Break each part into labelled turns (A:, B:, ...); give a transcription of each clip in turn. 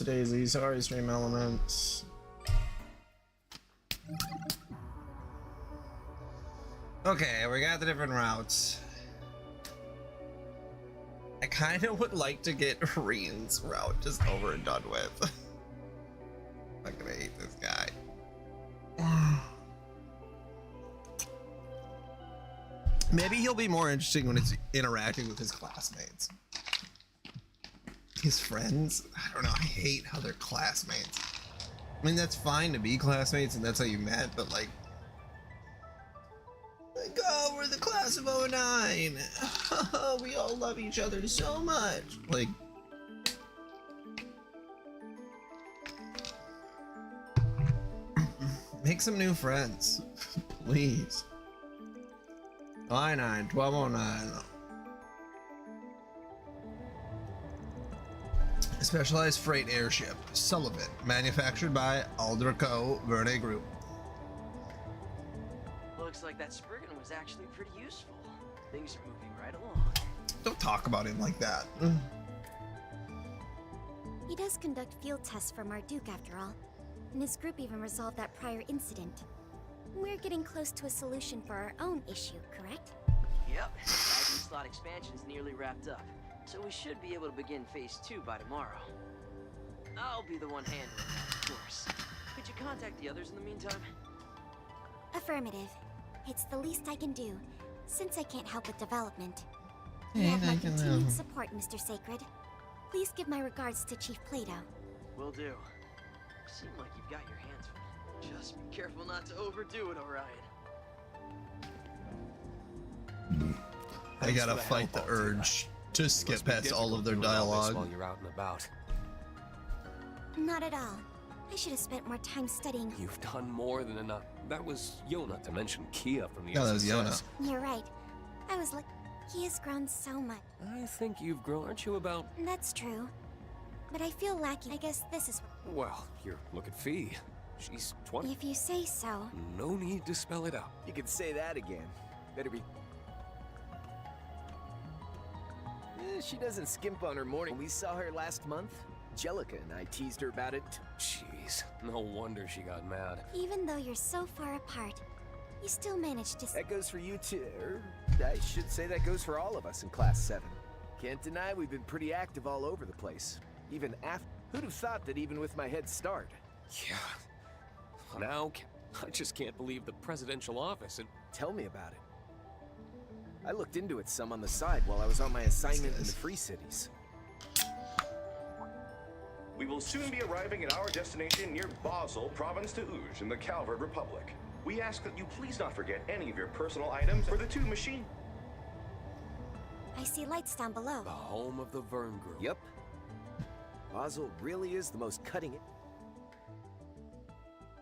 A: Daisy. Sorry, Stream Elements. Okay, we got the different routes. I kind of would like to get Reen's route just over and done with. I'm gonna hate this guy. Maybe he'll be more interesting when it's interacting with his classmates. His friends? I don't know, I hate how they're classmates. I mean, that's fine to be classmates and that's how you met, but like, oh, we're the class of '09. We all love each other so much. Like, make some new friends, please. I-9, 1209. Specialized freight airship, Sullivan, manufactured by Aldrico Verne Group.
B: Looks like that Spriggan was actually pretty useful. Things are moving right along.
A: Don't talk about him like that.
C: He does conduct field tests for Marduk after all, and his group even resolved that prior incident. We're getting close to a solution for our own issue, correct?
B: Yep, the ID slot expansion's nearly wrapped up, so we should be able to begin phase 2 by tomorrow. I'll be the one handling that, of course. Could you contact the others in the meantime?
C: Affirmative. It's the least I can do, since I can't help with development. You
A: Hey,
C: have my
A: I can,
C: continued support, Mr. Sacred. Please give my regards to Chief Plato.
B: Will do. Seem like you've got your hands full. Just be careful not to overdo it, Orion.
A: I gotta fight the urge to skip past all of their dialogue.
D: While you're out and about.
C: Not at all. I should have spent more time studying.
D: You've done more than enough. That was Yona, to mention Kia from the
A: Yeah, that was
D: SSS.
A: Yona.
C: You're right. I was like, he has grown so much.
D: I think you've grown, aren't you, about...
C: That's true. But I feel lacking. I guess this is...
D: Well, look at Fee. She's 20.
C: If you say so.
D: No need to spell it out.
E: You could say that again. Better be... She doesn't skimp on her morning. We saw her last month. Jellica and I teased her about it.
D: Jeez, no wonder she got mad.
C: Even though you're so far apart, you still managed to...
E: That goes for you too. I should say that goes for all of us in Class 7. Can't deny we've been pretty active all over the place. Even after... Who'd have thought that even with my head start?
D: Yeah. Now, I just can't believe the presidential office and...
E: Tell me about it. I looked into it some on the side while I was on my assignment in the Free Cities.
F: We will soon be arriving at our destination near Basel, Province de Uge, in the Calvard Republic. We ask that you please not forget any of your personal items for the 2 machine.
C: I see lights down below.
D: The home of the Verne Group.
E: Yep. Basel really is the most cutting it.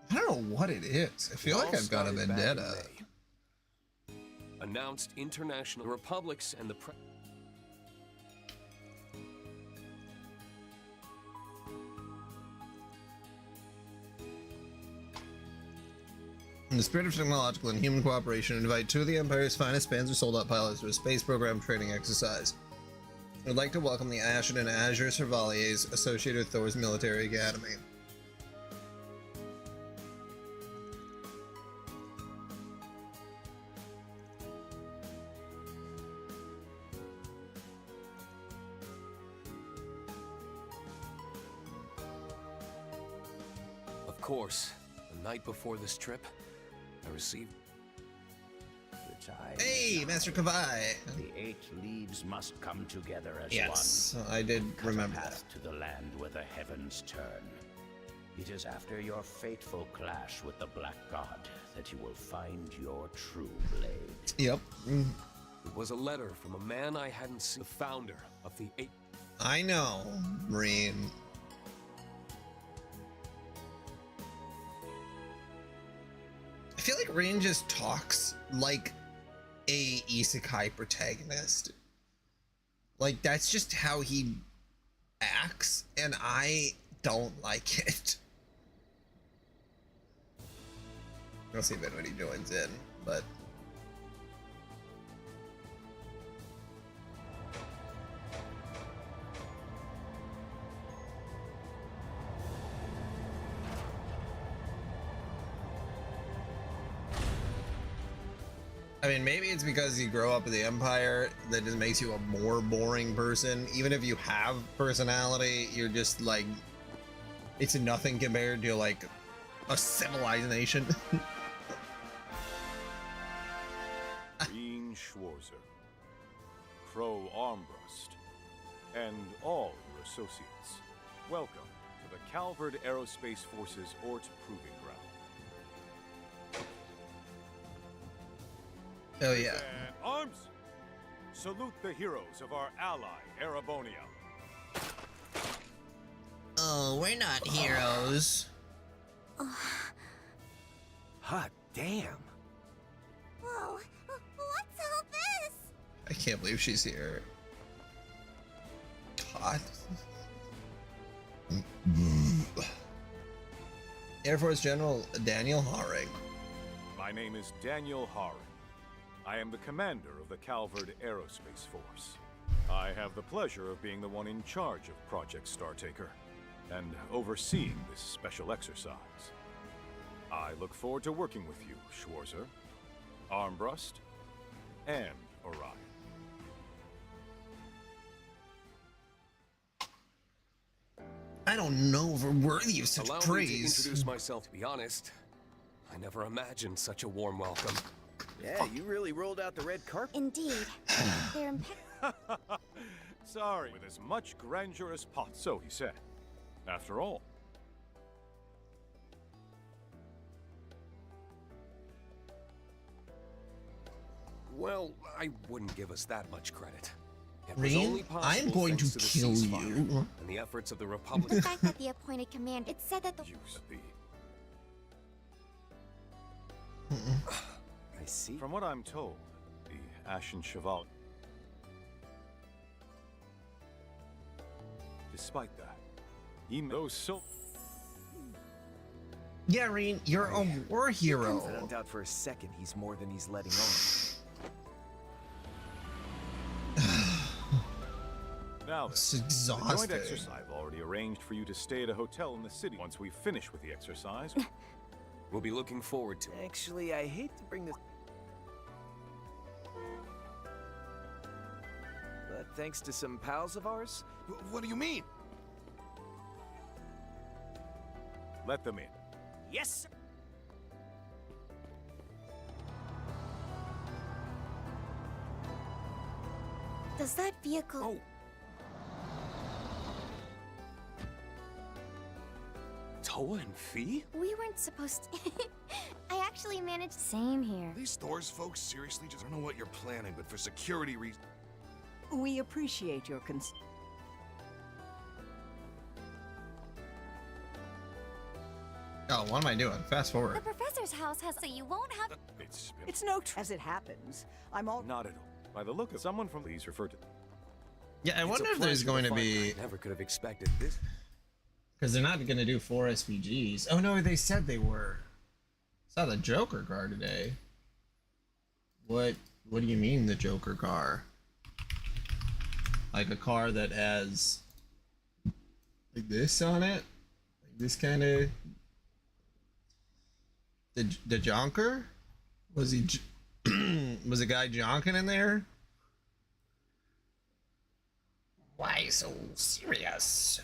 A: I don't know what it is. I feel like I've got a
D: Started back in
A: vendetta.
D: May. Announced international republics and the
A: In the spirit of technological and human cooperation, invite 2 of the Empire's finest Panzer Soldat pilots to a space program training exercise. I'd like to welcome the Ashen and Azure Chevaliers associated with Thor's military academy.
D: Of course, the night before this trip, I received...
A: Hey, Master Kavai!
G: The 8 leaves must come together as
A: Yes,
G: one.
A: I did
G: Cut a
A: remember
G: path
A: that.
G: to the land where the heavens turn. It is after your fateful clash with the Black God that you will find your true blade.
A: Yep.
D: It was a letter from a man I hadn't seen, the founder of the 8...
A: I know, Marine. I feel like Rain just talks like a isekai protagonist. Like, that's just how he acts, and I don't like it. We'll see if anybody joins in, but... I mean, maybe it's because you grow up in the Empire that just makes you a more boring person. Even if you have personality, you're just like, it's nothing compared to like a civilized nation.
H: Rean Schwarzer, Crow Armbrust, and all your associates. Welcome to the Calvard Aerospace Force's Ort Proving Ground.
A: Oh yeah.
H: And arms! Salute the heroes of our ally, Erebonia.
A: Oh, we're not heroes.
E: Hot damn.
C: Whoa, what's all this?
A: I can't believe she's here. Todd. Air Force General Daniel Haring.
H: My name is Daniel Haring. I am the commander of the Calvard Aerospace Force. I have the pleasure of being the one in charge of Project Startaker and overseeing this special exercise. I look forward to working with you, Schwarzer, Armbrust, and Orion.
A: I don't know if we're worthy of such
D: Allow me to
A: praise.
D: introduce myself. To be honest, I never imagined such a warm welcome.
E: Yeah, you really rolled out the red carpet.
C: Indeed. They're impeccable.
H: Sorry, with as much grandeur as possible, so he said. After all,
D: Well, I wouldn't give us that much credit. It was
A: Rean,
D: only
A: I'm
D: possible
A: going
D: thanks
A: to
D: the
A: kill
D: ceasefire
A: you.
D: and the efforts of the
C: The
D: Republic.
C: fact that the appointed command, it said that the
H: use the...
E: I see.
H: From what I'm told, the Ashen Chevalier... Despite that, he knows so...
A: Yeah, Reen, you're a war
E: I
A: hero.
E: don't doubt for a second he's more than he's letting on.
H: Now
A: It's
H: then, the joint
A: exhausting.
H: exercise I've already arranged for you to stay at a hotel in the city. Once we finish with the exercise,
D: We'll be looking forward to it.
E: Actually, I hate to bring this... But thanks to some pals of ours...
I: What do you mean?
H: let them in.
E: Yes, sir.
C: Does that vehicle...
D: Oh. Toa and Fee?
C: We weren't supposed to... I actually managed... Same here.
I: These stores folks seriously just don't know what you're planning, but for security reasons...
J: We appreciate your
A: Oh, what am I doing? Fast
C: The
A: forward.
C: professor's house has... So you won't have...
J: It's no as it happens. I'm all
H: Not at all. By the look of someone from please refer to...
A: Yeah, I
D: It's
A: wonder
D: a
A: if there's
D: pleasure
A: going to
D: find
A: be...
D: I never could have expected this.
A: Because they're not going to do 4 SPGs. Oh no, they said they were. Saw the Joker car today. What do you mean the Joker car? Like a car that has like this on it? Like this kind of the jonker? Was he was a guy jonking in there? Why so serious?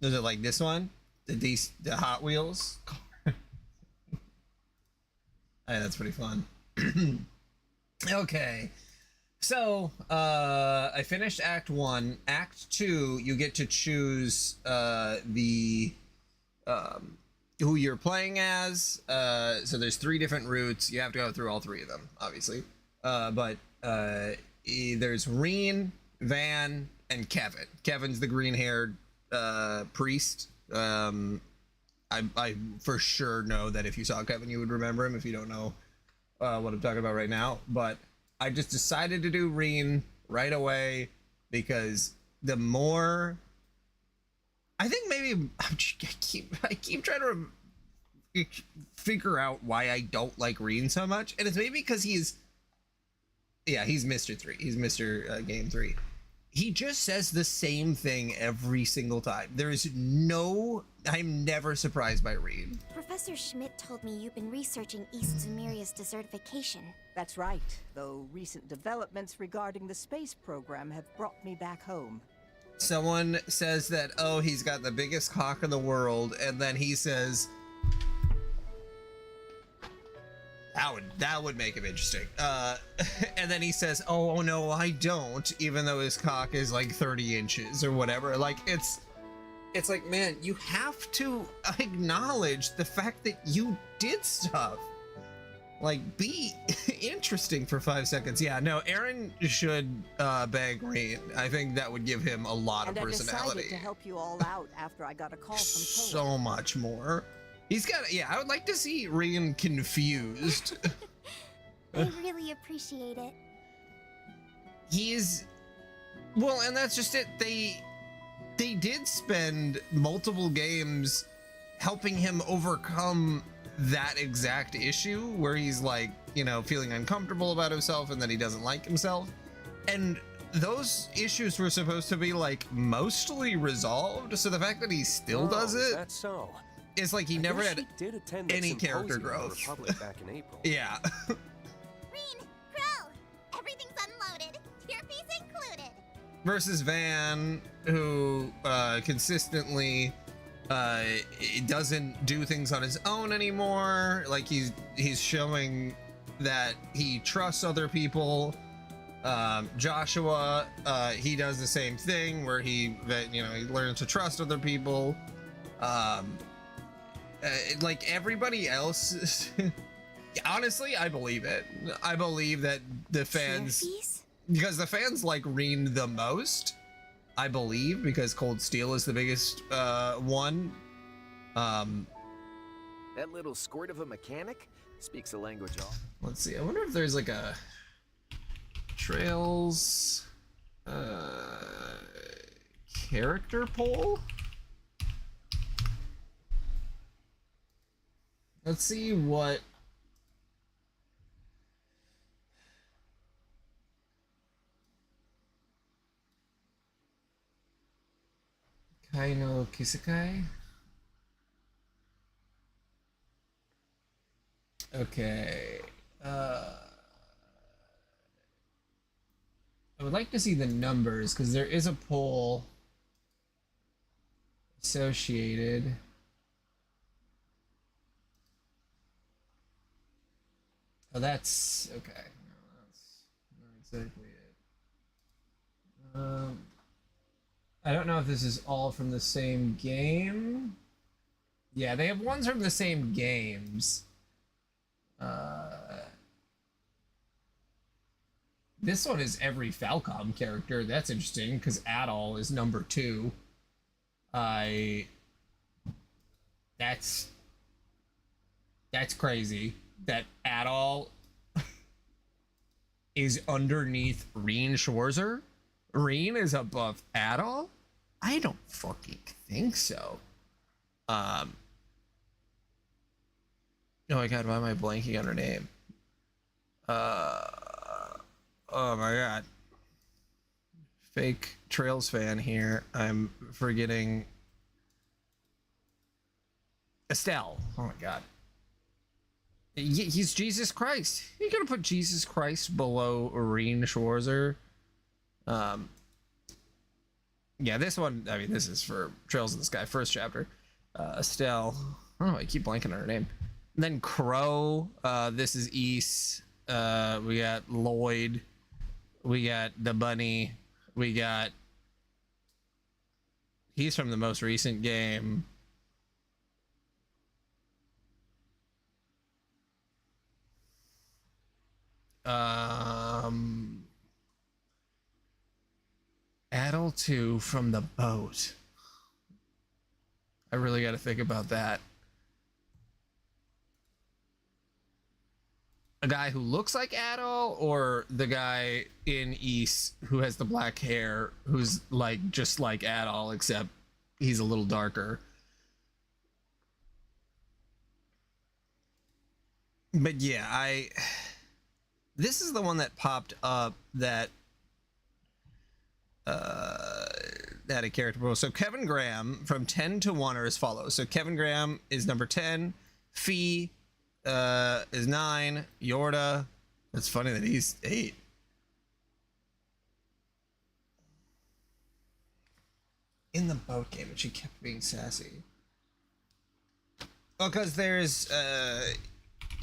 A: Is it like this one? The Hot Wheels? Hey, that's pretty fun. Okay. So, I finished Act 1. Act 2, you get to choose the who you're playing as. So there's 3 different routes. You have to go through all 3 of them, obviously. But there's Reen, Van, and Kevin. Kevin's the green-haired priest. I for sure know that if you saw Kevin, you would remember him. If you don't know what I'm talking about right now, but I just decided to do Reen right away because the more I think maybe I keep trying to figure out why I don't like Reen so much, and it's maybe because he's Mr. 3. He's Mr. Game 3. he just says the same thing every single time. I'm never surprised by Reed.
C: Professor Schmidt told me you've been researching East Zemiria's desertification.
J: That's right, though recent developments regarding the space program have brought me back home.
A: Someone says that, oh, he's got the biggest cock in the world, and then he says, that would make him interesting. And then he says, oh no, I don't, even though his cock is like 30 inches or whatever. Like, it's like, man, you have to acknowledge the fact that you did stuff. Like, be interesting for 5 seconds. Yeah, no, Aaron should beg Reed. I think that would give him a lot of personality.
J: I decided to help you all out after I got a call from Toa.
A: So much more. He's got, yeah, I would like to see Rian confused.
C: I really appreciate it.
A: Well, and that's just it. They did spend multiple games helping him overcome that exact issue where he's like, you know, feeling uncomfortable about himself and that he doesn't like himself. And those issues were supposed to be like mostly resolved. So the fact that he still does it,
D: that's so.
A: It's like he never had any character
D: symposium
A: growth.
D: Republic back in April.
A: Yeah.
C: Reen, Crow, everything's unloaded. Your piece included.
A: Versus Van, who consistently doesn't do things on his own anymore. Like he's showing that he trusts other people. Joshua, he does the same thing where he learns to trust other people. Like everybody else, honestly, I believe it. I believe that the fans, because the fans like Reen the most, I believe, because Cold Steel is the biggest one.
E: That little squirt of a mechanic speaks a language all.
A: Let's see. I wonder if there's like a Trails character poll. Let's see what Kaino Kisekai. Okay. I would like to see the numbers because there is a poll associated. Oh, that's okay. No, that's not exactly it. I don't know if this is all from the same game. Yeah, they have ones from the same games. This one is every Falcom character. That's interesting because Adol is number 2. That's crazy that Adol is underneath Reen Schwarzer. Reen is above Adol? I don't fucking think so. Oh my god, why am I blanking on her name? Oh my god. Fake Trails fan here. I'm forgetting Estelle. Oh my god. He's Jesus Christ. You're gonna put Jesus Christ below Reen Schwarzer? Yeah, this one, I mean, this is for Trails in the Sky, first chapter. Estelle. Oh, I keep blanking on her name. And then Crow. This is East. We got Lloyd. We got the bunny. We got... He's from the most recent game. Adel 2 from the boat. I really got to think about that. A guy who looks like Adol, or the guy in East who has the black hair, who's like just like Adol, except he's a little darker. But yeah, this is the one that popped up that Had a character role. So Kevin Graham from 10 to 1 are as follows. So Kevin Graham is number 10. Fee is 9. Yorda. It's funny that he's 8. In the boat game, and she kept being sassy. Well, because there's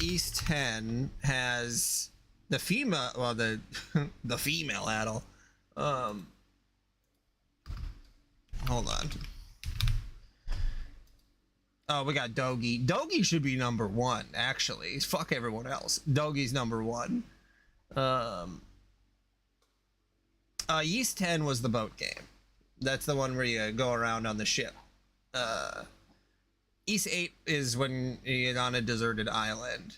A: East 10 has the female, well, the the female Adel. Hold on. Oh, we got Dogi. Dogi should be number 1, actually. Fuck everyone else. Dogi's number 1. East 10 was the boat game. That's the one where you go around on the ship. East 8 is when you're on a deserted island.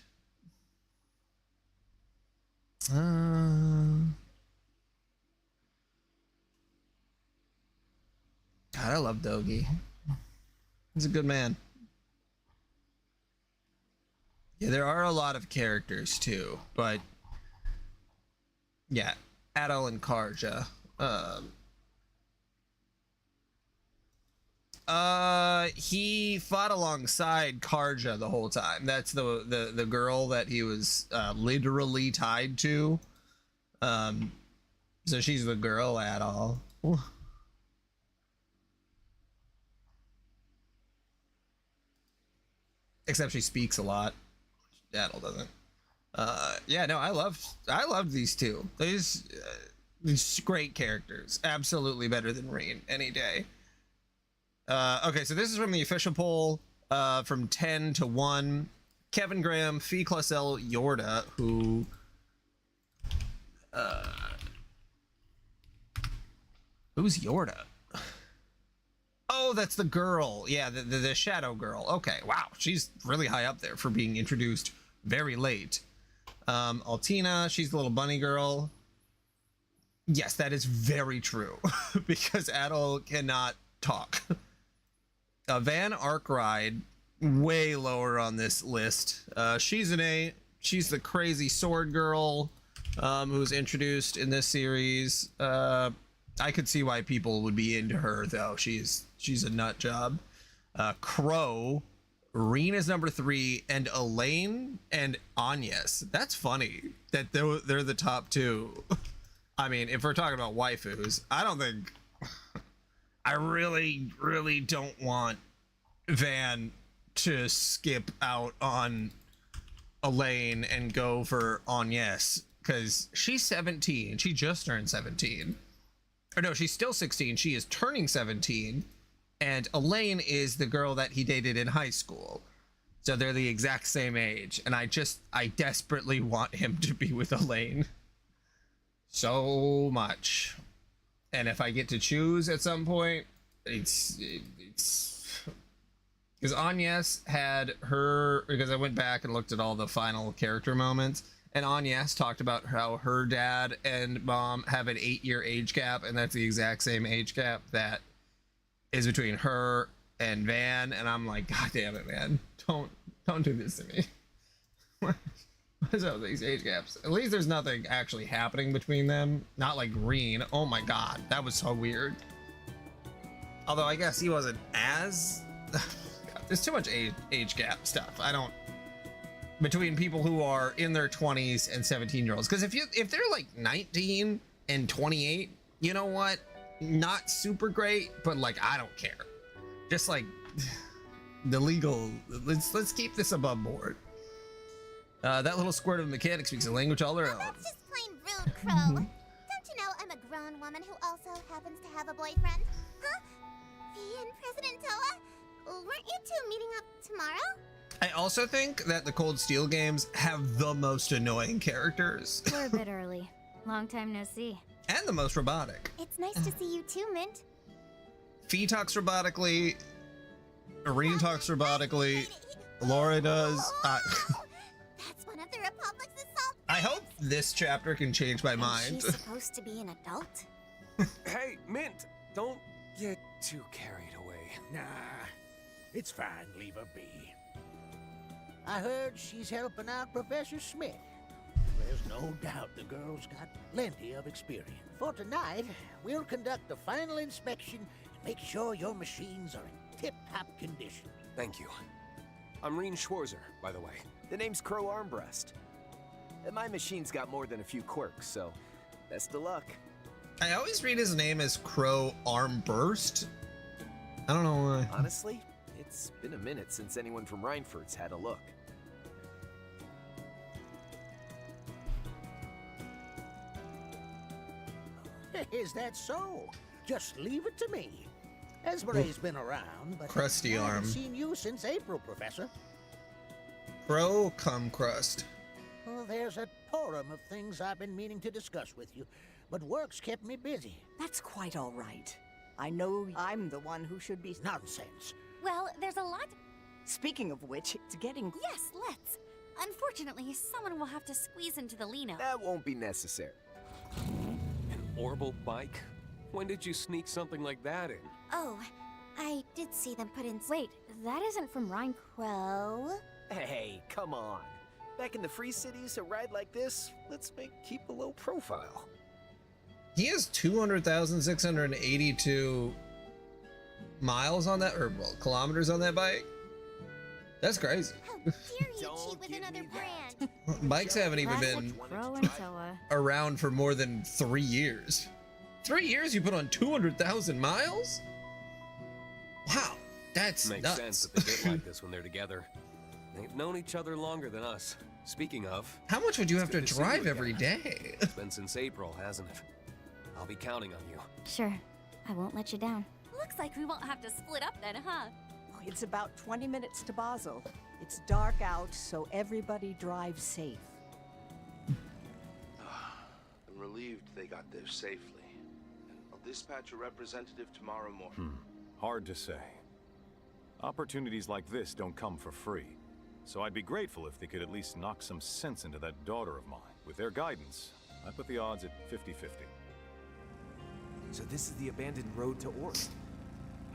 A: God, I love Dogi. He's a good man. Yeah, there are a lot of characters too, but yeah, Adel and Karja. He fought alongside Karja the whole time. That's the girl that he was literally tied to. So she's the girl Adel. Except she speaks a lot. Adel doesn't. Yeah, no, I loved these two. These great characters. Absolutely better than Reen any day. Okay, so this is from the official poll. From 10 to 1. Kevin Graham, Fee Clausel, Yorda, who who's Yorda? Oh, that's the girl. Yeah, the shadow girl. Okay, wow, she's really high up there for being introduced very late. Altina, she's the little bunny girl. Yes, that is very true because Adel cannot talk. Van Arkwright, way lower on this list. She's an A. She's the crazy sword girl who's introduced in this series. I could see why people would be into her, though. She's a nut job. Crow, Reen is number 3, and Elaine and Agnes. That's funny that they're the top 2. I mean, if we're talking about waifus, I don't think... I really, really don't want Van to skip out on Elaine and go for Agnes, because she's 17. She just turned 17. Or no, she's still 16. She is turning 17. And Elaine is the girl that he dated in high school. So they're the exact same age. And I desperately want him to be with Elaine. So much. And if I get to choose at some point, it's because Agnes had her, because I went back and looked at all the final character moments, and Agnes talked about how her dad and mom have an 8-year age gap, and that's the exact same age gap that is between her and Van. And I'm like, God damn it, man, don't do this to me. What is up with these age gaps? At least there's nothing actually happening between them. Not like Reen. Oh my God, that was so weird. Although I guess he wasn't as... There's too much age gap stuff. Between people who are in their 20s and 17-year-olds. Because if they're like 19 and 28, you know what? Not super great, but like, I don't care. Just like the legal... Let's keep this above board. That little squirt of a mechanic speaks a language all their own.
K: That's just plain rude, Crow. Don't you know I'm a grown woman who also happens to have a boyfriend? Huh? Fee and President Toa? Weren't you two meeting up tomorrow?
A: I also think that the Cold Steel games have the most annoying characters.
C: We're a bit early. Long time no see.
A: And the most robotic.
K: It's nice to see you too, Mint.
A: Fee talks robotically. Irene talks robotically. Laura does.
K: That's one of the Republic's assault.
A: I hope this chapter can change my mind.
C: She's supposed to be an adult?
D: Hey, Mint, don't get too carried away.
G: Nah, it's fine. Leave her be. I heard she's helping out Professor Smith.
L: There's no doubt the girl's got plenty of experience. For tonight, we'll conduct the final inspection and make sure your machines are in tip-top condition.
D: Thank you. I'm Reen Schwarzer, by the way.
E: The name's Crow Armbrust. And my machine's got more than a few quirks, so best of luck.
A: I always read his name as Crow Armburst. I don't know why.
E: Honestly, it's been a minute since anyone from Reinford's had a look.
L: Is that so? Just leave it to me. Esmeralda's been around, but
A: Crusty
L: I
A: arm.
L: haven't seen you since April, Professor.
A: Crow cum crust.
L: Well, there's a torrent of things I've been meaning to discuss with you, but work's kept me busy.
J: That's quite all right. I know I'm the one who should be...
L: Nonsense.
C: Well, there's a lot.
J: Speaking of which, it's getting...
C: Yes, let's. Unfortunately, someone will have to squeeze into the Lino.
E: That won't be necessary.
D: An orbital bike? When did you sneak something like that in?
C: Oh, I did see them put in... Wait, that isn't from Rhine-Quell?
E: Hey, come on. Back in the Free Cities, a ride like this, let's keep a low profile.
A: He has 200,682 miles on that, or well, kilometers on that bike. That's crazy.
K: How dare you cheat with another brand?
A: Bikes haven't even been
C: Crow and Toa.
A: around for more than 3 years. 3 years you put on 200,000 miles? Wow, that's
D: Makes
A: nuts.
D: sense that they get like this when they're together. They've known each other longer than us. Speaking of...
A: How much would you have to
D: good to see you
A: drive
D: again.
A: every day?
D: It's been since April, hasn't it? I'll be counting on you.
C: Sure, I won't let you down. Looks like we won't have to split up then, huh?
J: It's about 20 minutes to Basel. It's dark out, so everybody drives safe.
I: I'm relieved they got there safely. I'll dispatch a representative tomorrow morning.
H: Hard to say. Opportunities like this don't come for free. So I'd be grateful if they could at least knock some sense into that daughter of mine. With their guidance, I put the odds at 50-50.
E: So this is the abandoned road to Ort.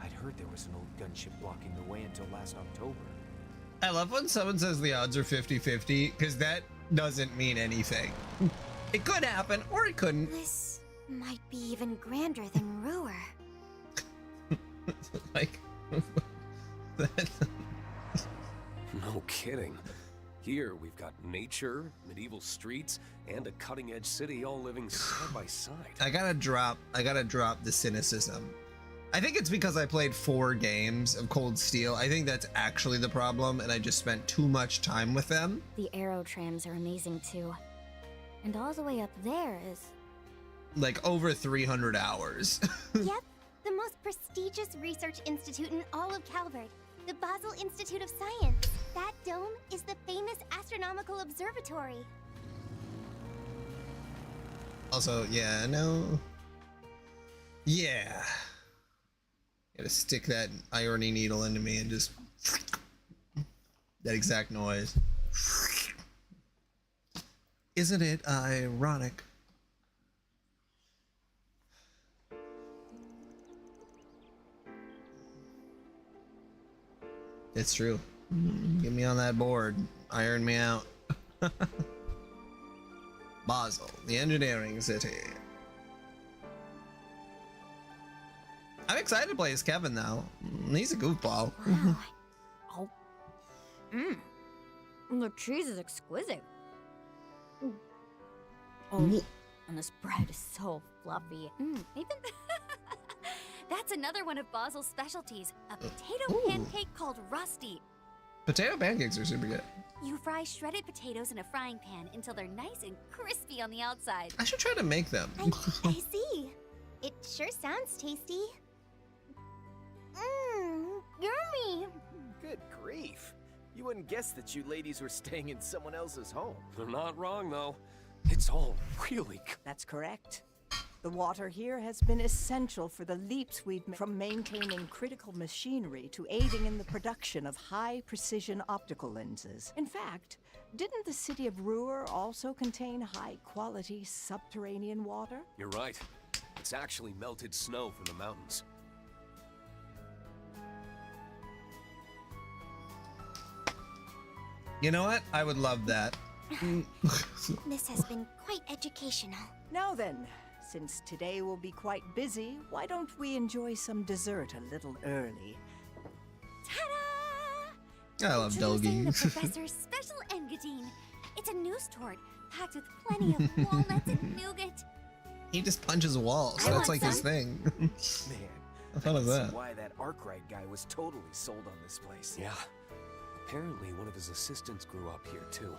E: I'd heard there was an old gunship blocking the way until last October.
A: I love when someone says the odds are 50-50, because that doesn't mean anything. It could happen, or it couldn't.
C: This might be even grander than Ruhr.
A: Like,
D: No kidding. Here we've got nature, medieval streets, and a cutting-edge city all living side by side.
A: I gotta drop the cynicism. I think it's because I played 4 games of Cold Steel. I think that's actually the problem, and I just spent too much time with them.
C: The aero trams are amazing too. And all the way up there is...
A: Like over 300 hours.
K: Yep, the most prestigious research institute in all of Calvert, the Basel Institute of Science. That dome is the famous astronomical observatory.
A: Also, yeah, no. Yeah. Gotta stick that irony needle into me and just... that exact noise. Isn't it ironic? It's true. Get me on that board. Iron me out. Basel, the engineering city. I'm excited to play as Kevin though. He's a goofball.
C: Wow. Oh. The cheese is exquisite. Oh, and this bread is so fluffy. Even that's another one of Basel's specialties, a potato pancake called Rusty.
A: Potato pancakes are super good.
C: You fry shredded potatoes in a frying pan until they're nice and crispy on the outside.
A: I should try to make them.
K: I see. It sure sounds tasty. Yummy.
E: Good grief. You wouldn't guess that you ladies were staying in someone else's home.
D: They're not wrong, though. It's all really...
J: That's correct. The water here has been essential for the leaps we've made from maintaining critical machinery to aiding in the production of high-precision optical lenses. In fact, didn't the city of Ruhr also contain high-quality subterranean water?
D: You're right. It's actually melted snow from the mountains.
A: You know what? I would love that.
C: This has been quite educational.
J: Now then, since today will be quite busy, why don't we enjoy some dessert a little early?
C: Ta-da!
A: I love
C: Introducing the
A: Dogi.
C: Professor's Special Engadine. It's a news tort packed with plenty of walnuts and nougat.
A: He just punches walls.
C: I
A: That's
C: want
A: like his
C: some.
A: thing.
E: Man,
A: I thought of
E: can see
A: that.
E: why that Arkwright guy was totally sold on this place.
D: Yeah. Apparently, one of his assistants grew up here, too.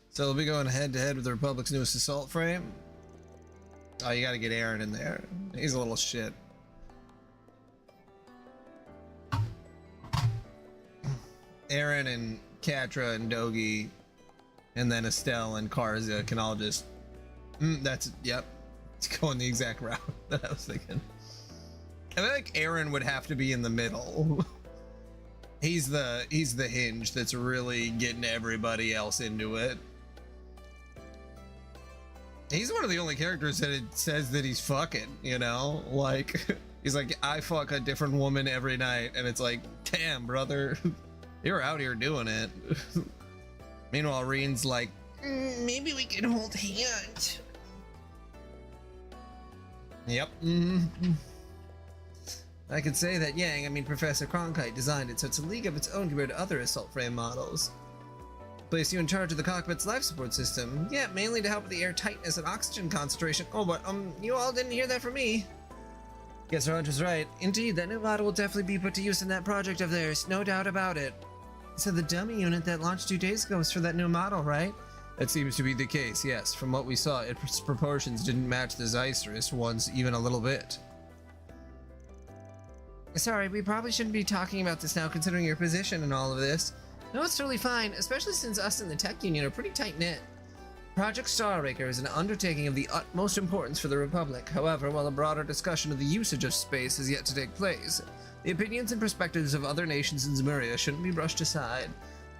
A: So we'll be going head to head with the Republic's newest assault frame. Oh, you gotta get Aaron in there. He's a little shit. Aaron and Katra and Dogi, and then Estelle and Karza can all just. Yep. It's going the exact route that I was thinking. I feel like Aaron would have to be in the middle. He's the hinge that's really getting everybody else into it. He's one of the only characters that it says that he's fucking, you know? Like, he's like, I fuck a different woman every night, and it's like, damn, brother, you're out here doing it. Meanwhile, Reen's like, maybe we can hold hands. Yep. I could say that Professor Cronkite designed it so it's a league of its own compared to other assault frame models. Place you in charge of the cockpit's life support system. Yeah, mainly to help with the air tightness and oxygen concentration. Oh, but you all didn't hear that from me. Guess Raj was right. Indeed, that new model will definitely be put to use in that project of theirs, no doubt about it. So the dummy unit that launched 2 days ago was for that new model, right? That seems to be the case, yes. From what we saw, its proportions didn't match the Zeisterus ones even a little bit. Sorry, we probably shouldn't be talking about this now, considering your position in all of this. No, it's totally fine, especially since us in the Tech Union are pretty tight-knit. Project Starraker is an undertaking of the utmost importance for the Republic. However, while a broader discussion of the usage of space is yet to take place, the opinions and perspectives of other nations in Zemuria shouldn't be brushed aside.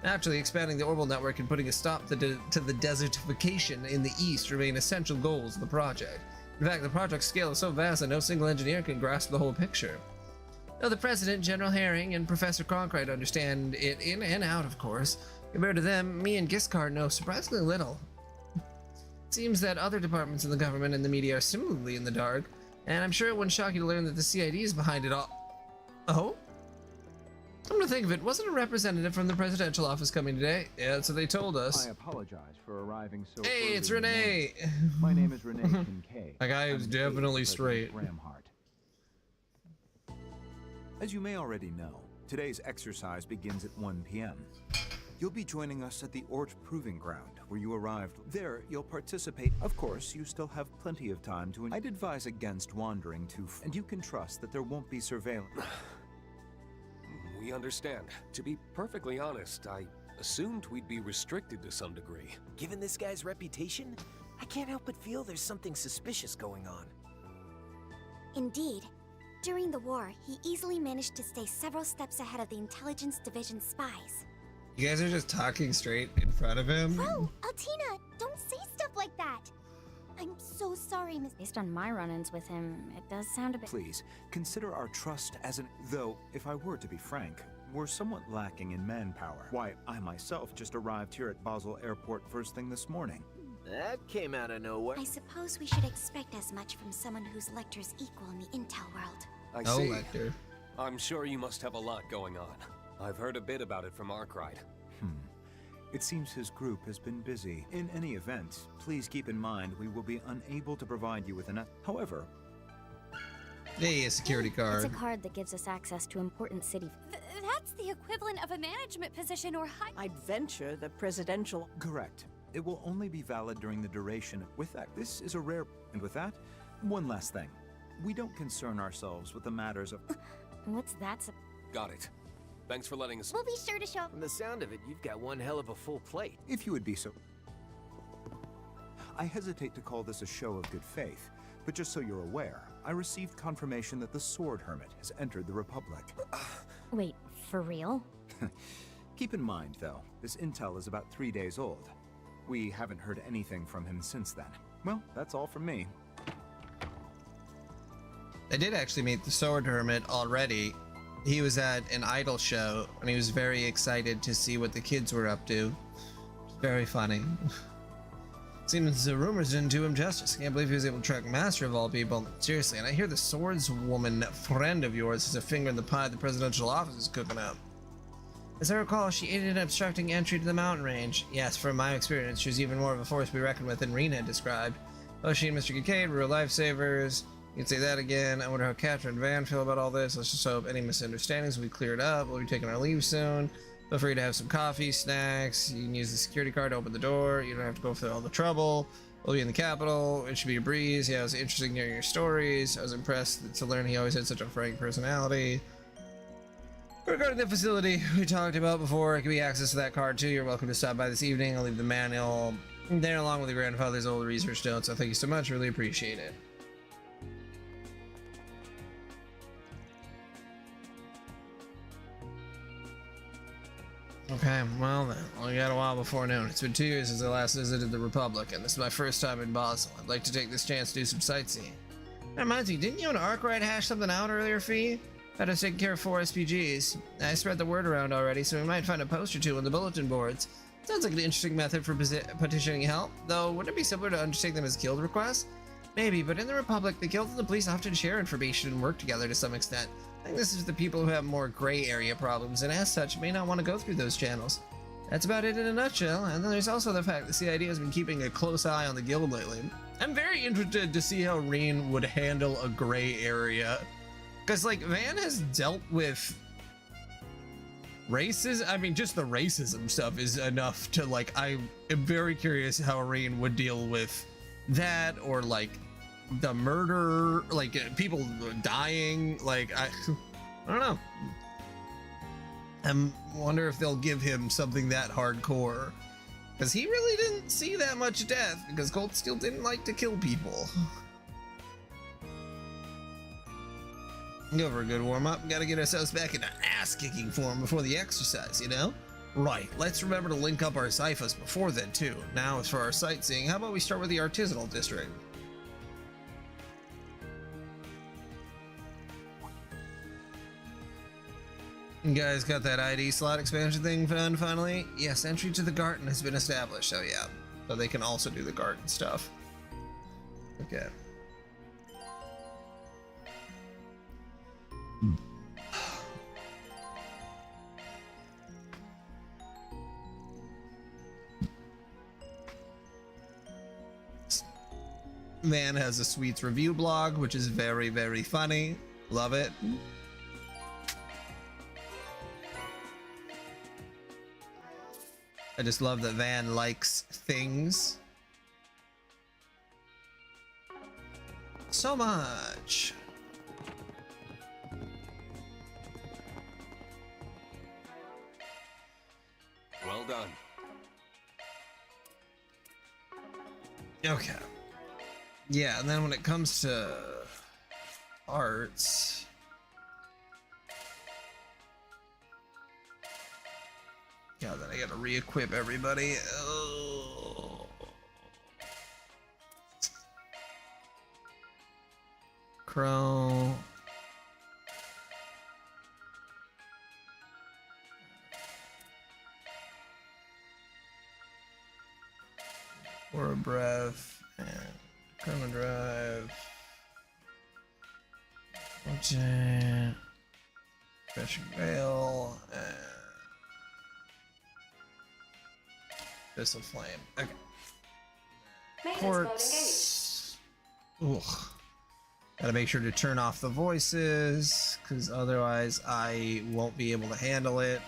A: Naturally, expanding the orbital network and putting a stop to the desertification in the East remain essential goals of the project. In fact, the project's scale is so vast that no single engineer can grasp the whole picture. Though the President, General Herring, and Professor Cronkite understand it in and out, of course, compared to them, me and Giscard know surprisingly little. It seems that other departments in the government and the media are similarly in the dark, and I'm sure it wouldn't shock you to learn that the CID is behind it all. Oh? Come to think of it, wasn't a representative from the presidential office coming today? Yeah, that's what they told us.
M: I apologize for arriving so
A: Hey,
M: early
A: it's
M: in the
A: Renee!
M: morning. My name is Renee Kincaid.
A: A guy who's
M: I'm
A: definitely
M: President
A: straight.
M: Bramhart.
N: As you may already know, today's exercise begins at 1 p.m. You'll be joining us at the Ort Proving Ground, where you arrived. There, you'll participate. Of course, you still have plenty of time to... I'd advise against wandering too far, and you can trust that there won't be surveillance.
D: We understand. To be perfectly honest, I assumed we'd be restricted to some degree.
E: Given this guy's reputation, I can't help but feel there's something suspicious going on.
C: Indeed. During the war, he easily managed to stay several steps ahead of the Intelligence Division spies.
A: You guys are just talking straight in front of him?
K: Bro, Altina, don't say stuff like that. I'm so sorry, Miss.
O: Based on my run-ins with him, it does sound a bit...
N: Please, consider our trust as an... Though, if I were to be frank, we're somewhat lacking in manpower. Why, I myself just arrived here at Basel Airport first thing this morning.
E: That came out of nowhere.
C: I suppose we should expect as much from someone whose Lecter's equal in the intel world.
D: I
A: Oh,
D: see.
A: Lecter.
D: I'm sure you must have a lot going on. I've heard a bit about it from Arkwright.
N: It seems his group has been busy. In any event, please keep in mind we will be unable to provide you with enough. However...
A: Hey, a security card.
O: It's a card that gives us access to important city...
K: That's the equivalent of a management position or high...
J: I'd venture the presidential...
N: Correct. It will only be valid during the duration. With that, this is a rare... And with that, one last thing. We don't concern ourselves with the matters of...
O: What's that?
D: Got it. Thanks for letting us...
K: We'll be sure to show...
E: From the sound of it, you've got one hell of a full plate.
N: If you would be so... I hesitate to call this a show of good faith, but just so you're aware, I received confirmation that the Sword Hermit has entered the Republic.
O: Wait, for real?
N: Keep in mind, though, this intel is about 3 days old. We haven't heard anything from him since then. Well, that's all from me.
A: I did actually meet the Sword Hermit already he was at an idol show and he was very excited to see what the kids were up to. Very funny. Seems the rumors didn't do him justice. Can't believe he was able to track Master of all people. Seriously, and I hear the swordswoman friend of yours has a finger in the pie the presidential office is cooking up. As I recall, she aided in obstructing entry to the mountain range. Yes, from my experience, she was even more of a force to be reckoned with than Reen had described. Oh, she and Mr. Kincaid were real lifesavers. You can say that again. I wonder how Catherine and Van feel about all this. Let's just hope any misunderstandings will be cleared up. We'll be taking our leave soon. Feel free to have some coffee, snacks. You can use the security card to open the door. You don't have to go through all the trouble. We'll be in the capital. It should be a breeze. Yeah, it was interesting hearing your stories. I was impressed to learn he always had such a frank personality. Regarding the facility we talked about before, it can be access to that card too. You're welcome to stop by this evening. I'll leave the manual there along with your grandfather's old research notes. So thank you so much. Really appreciate it. Okay, well then, we got a while before noon. It's been 2 years since I last visited the Republic, and this is my first time in Basel. I'd like to take this chance to do some sightseeing. That reminds me, didn't you and Arkwright hash something out earlier, Fee? Had us taking care of 4 SPGs. I spread the word around already, so we might find a post or two on the bulletin boards. Sounds like an interesting method for petitioning help, though wouldn't it be simpler to undertake them as guild requests? Maybe, but in the Republic, the guilds and the police often share information and work together to some extent. I think this is the people who have more gray area problems, and as such, may not want to go through those channels. That's about it in a nutshell, and then there's also the fact that CID has been keeping a close eye on the guild lately. I'm very interested to see how Reen would handle a gray area. Because, like, Van has dealt with racism. I mean, just the racism stuff is enough to, like, I am very curious how Reen would deal with that, or, like, the murder, like, people dying. Like, I don't know. I wonder if they'll give him something that hardcore. Because he really didn't see that much death, because Cold Steel didn't like to kill people. Go for a good warm-up. Gotta get ourselves back into ass-kicking form before the exercise, you know? Right, let's remember to link up our Cyphas before then, too. Now, as for our sightseeing, how about we start with the artisanal district? You guys got that ID slot expansion thing done finally? Yes, entry to the garden has been established, so yeah. So they can also do the garden stuff. Okay. Van has a Sweets review blog, which is very, very funny. Love it. I just love that Van likes things so much.
D: Well done.
A: Okay. Yeah, and then when it comes to arts, yeah, then I gotta re-equip everybody. Oh. Crow. For a breath and Chroma Drive. Okay. Fresh Veil and Abyssal Flame. Okay. Quartz. Ugh. Gotta make sure to turn off the voices, because otherwise I won't be able to handle it.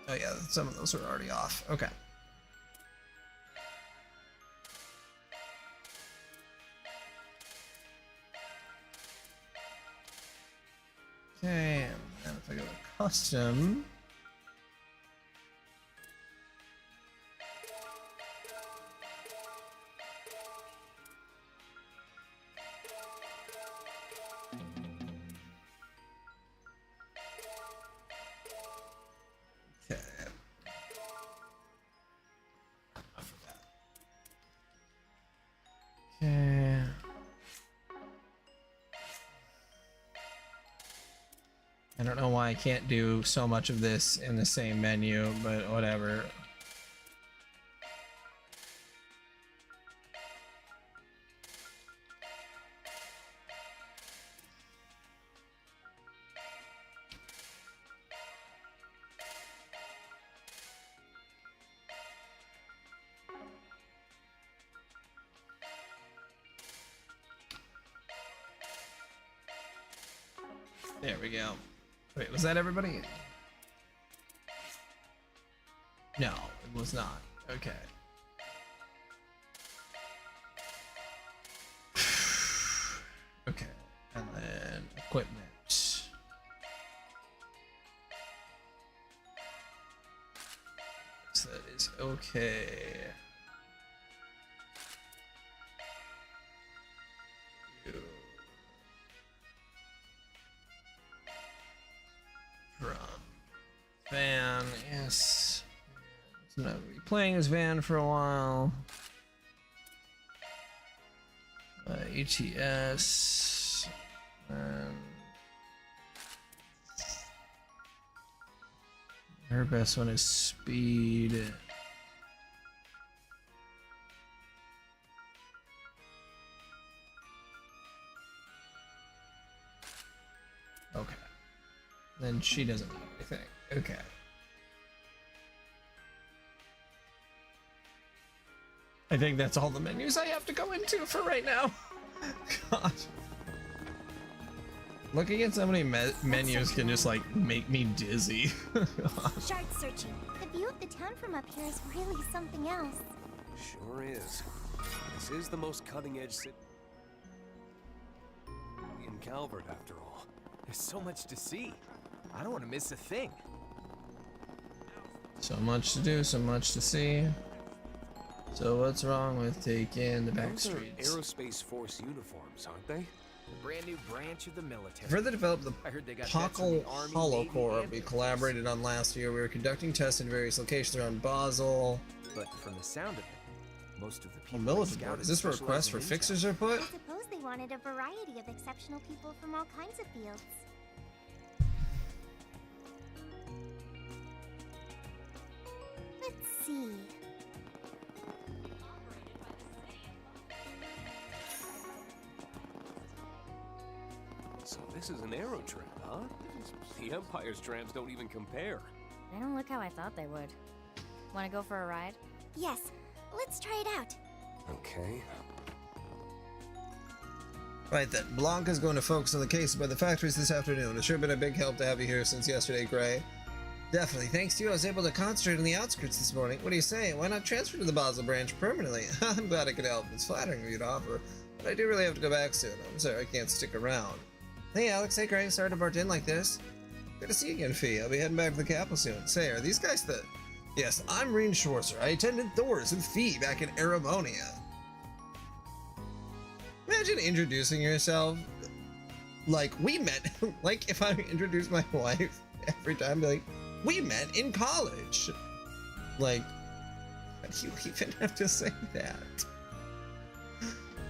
A: Oh yeah, some of those are already off. Okay. Okay, and if I go to custom. Okay. I forgot. Okay. I don't know why I can't do so much of this in the same menu, but whatever. There we go. Wait, was that everybody? No, it was not. Okay. Okay, and then equipment. So that is okay. From Van, yes. So I'm not gonna be playing as Van for a while. ETS. And her best one is speed. Okay. Then she doesn't need anything. Okay. I think that's all the menus I have to go into for right now. God. Looking at so many menus can just like make me dizzy.
C: Shard searching. The view of the town from up here is really something else.
D: Sure is. This is the most cutting-edge city in Calvert, after all.
E: There's so much to see. I don't want to miss a thing.
A: So much to do, so much to see. So what's wrong with taking the back
D: Those are
A: streets?
D: Aerospace Force uniforms, aren't they?
E: A brand new branch of the military.
A: To further develop the
E: I heard they got vets from
A: Pockle
E: the Army,
A: Hollow
E: Navy,
A: Core
E: and
A: we
E: Air Force.
A: collaborated on last year. We were conducting tests in various locations around Basel.
E: But from the sound of it, most of the
A: Oh,
E: people
A: militant
E: they
A: board.
E: scouted
A: Is this a
E: specialize
A: request
E: in
A: for
E: intel.
A: fixers are put?
C: I suppose they wanted a variety of exceptional people from all kinds of fields. Let's see.
D: So this is an aero trip, huh? The Empire's trams don't even compare.
O: They don't look how I thought they would. Want to go for a ride?
C: Yes, let's try it out.
D: Okay.
A: Right then, Blanca's going to focus on the case by the factories this afternoon. It's sure been a big help to have you here since yesterday, Gray. Definitely. Thanks to you, I was able to concentrate on the outskirts this morning. What do you say? Why not transfer to the Basel branch permanently? I'm glad I could help. It's flattering of you to offer, but I do really have to go back soon. I'm sorry I can't stick around. Hey, Alex. Hey, Gray. Sorry to barge in like this. Good to see you again, Fee. I'll be heading back to the capital soon. Say, are these guys the... Yes, I'm Reen Schwarzer. I attended Thor's with Fee back in Aramonia. Imagine introducing yourself like we met. Like if I introduce my wife every time, be like, we met in college. Like, why do you even have to say that?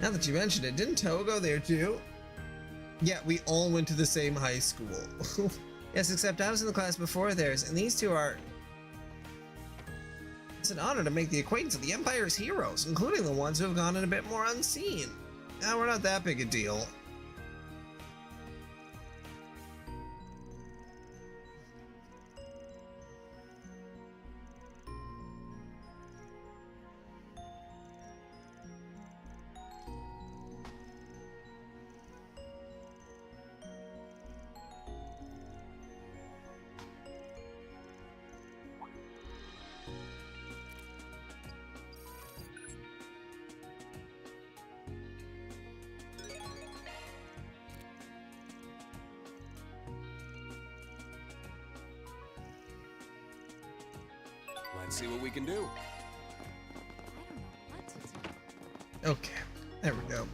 A: Now that you mentioned it, didn't Toho go there too? Yeah, we all went to the same high school. Yes, except I was in the class before theirs, and these two are... It's an honor to make the acquaintance of the Empire's heroes, including the ones who have gone in a bit more unseen. Now, we're not that big a deal.
D: Let's see what we can do.
A: Okay, there we go.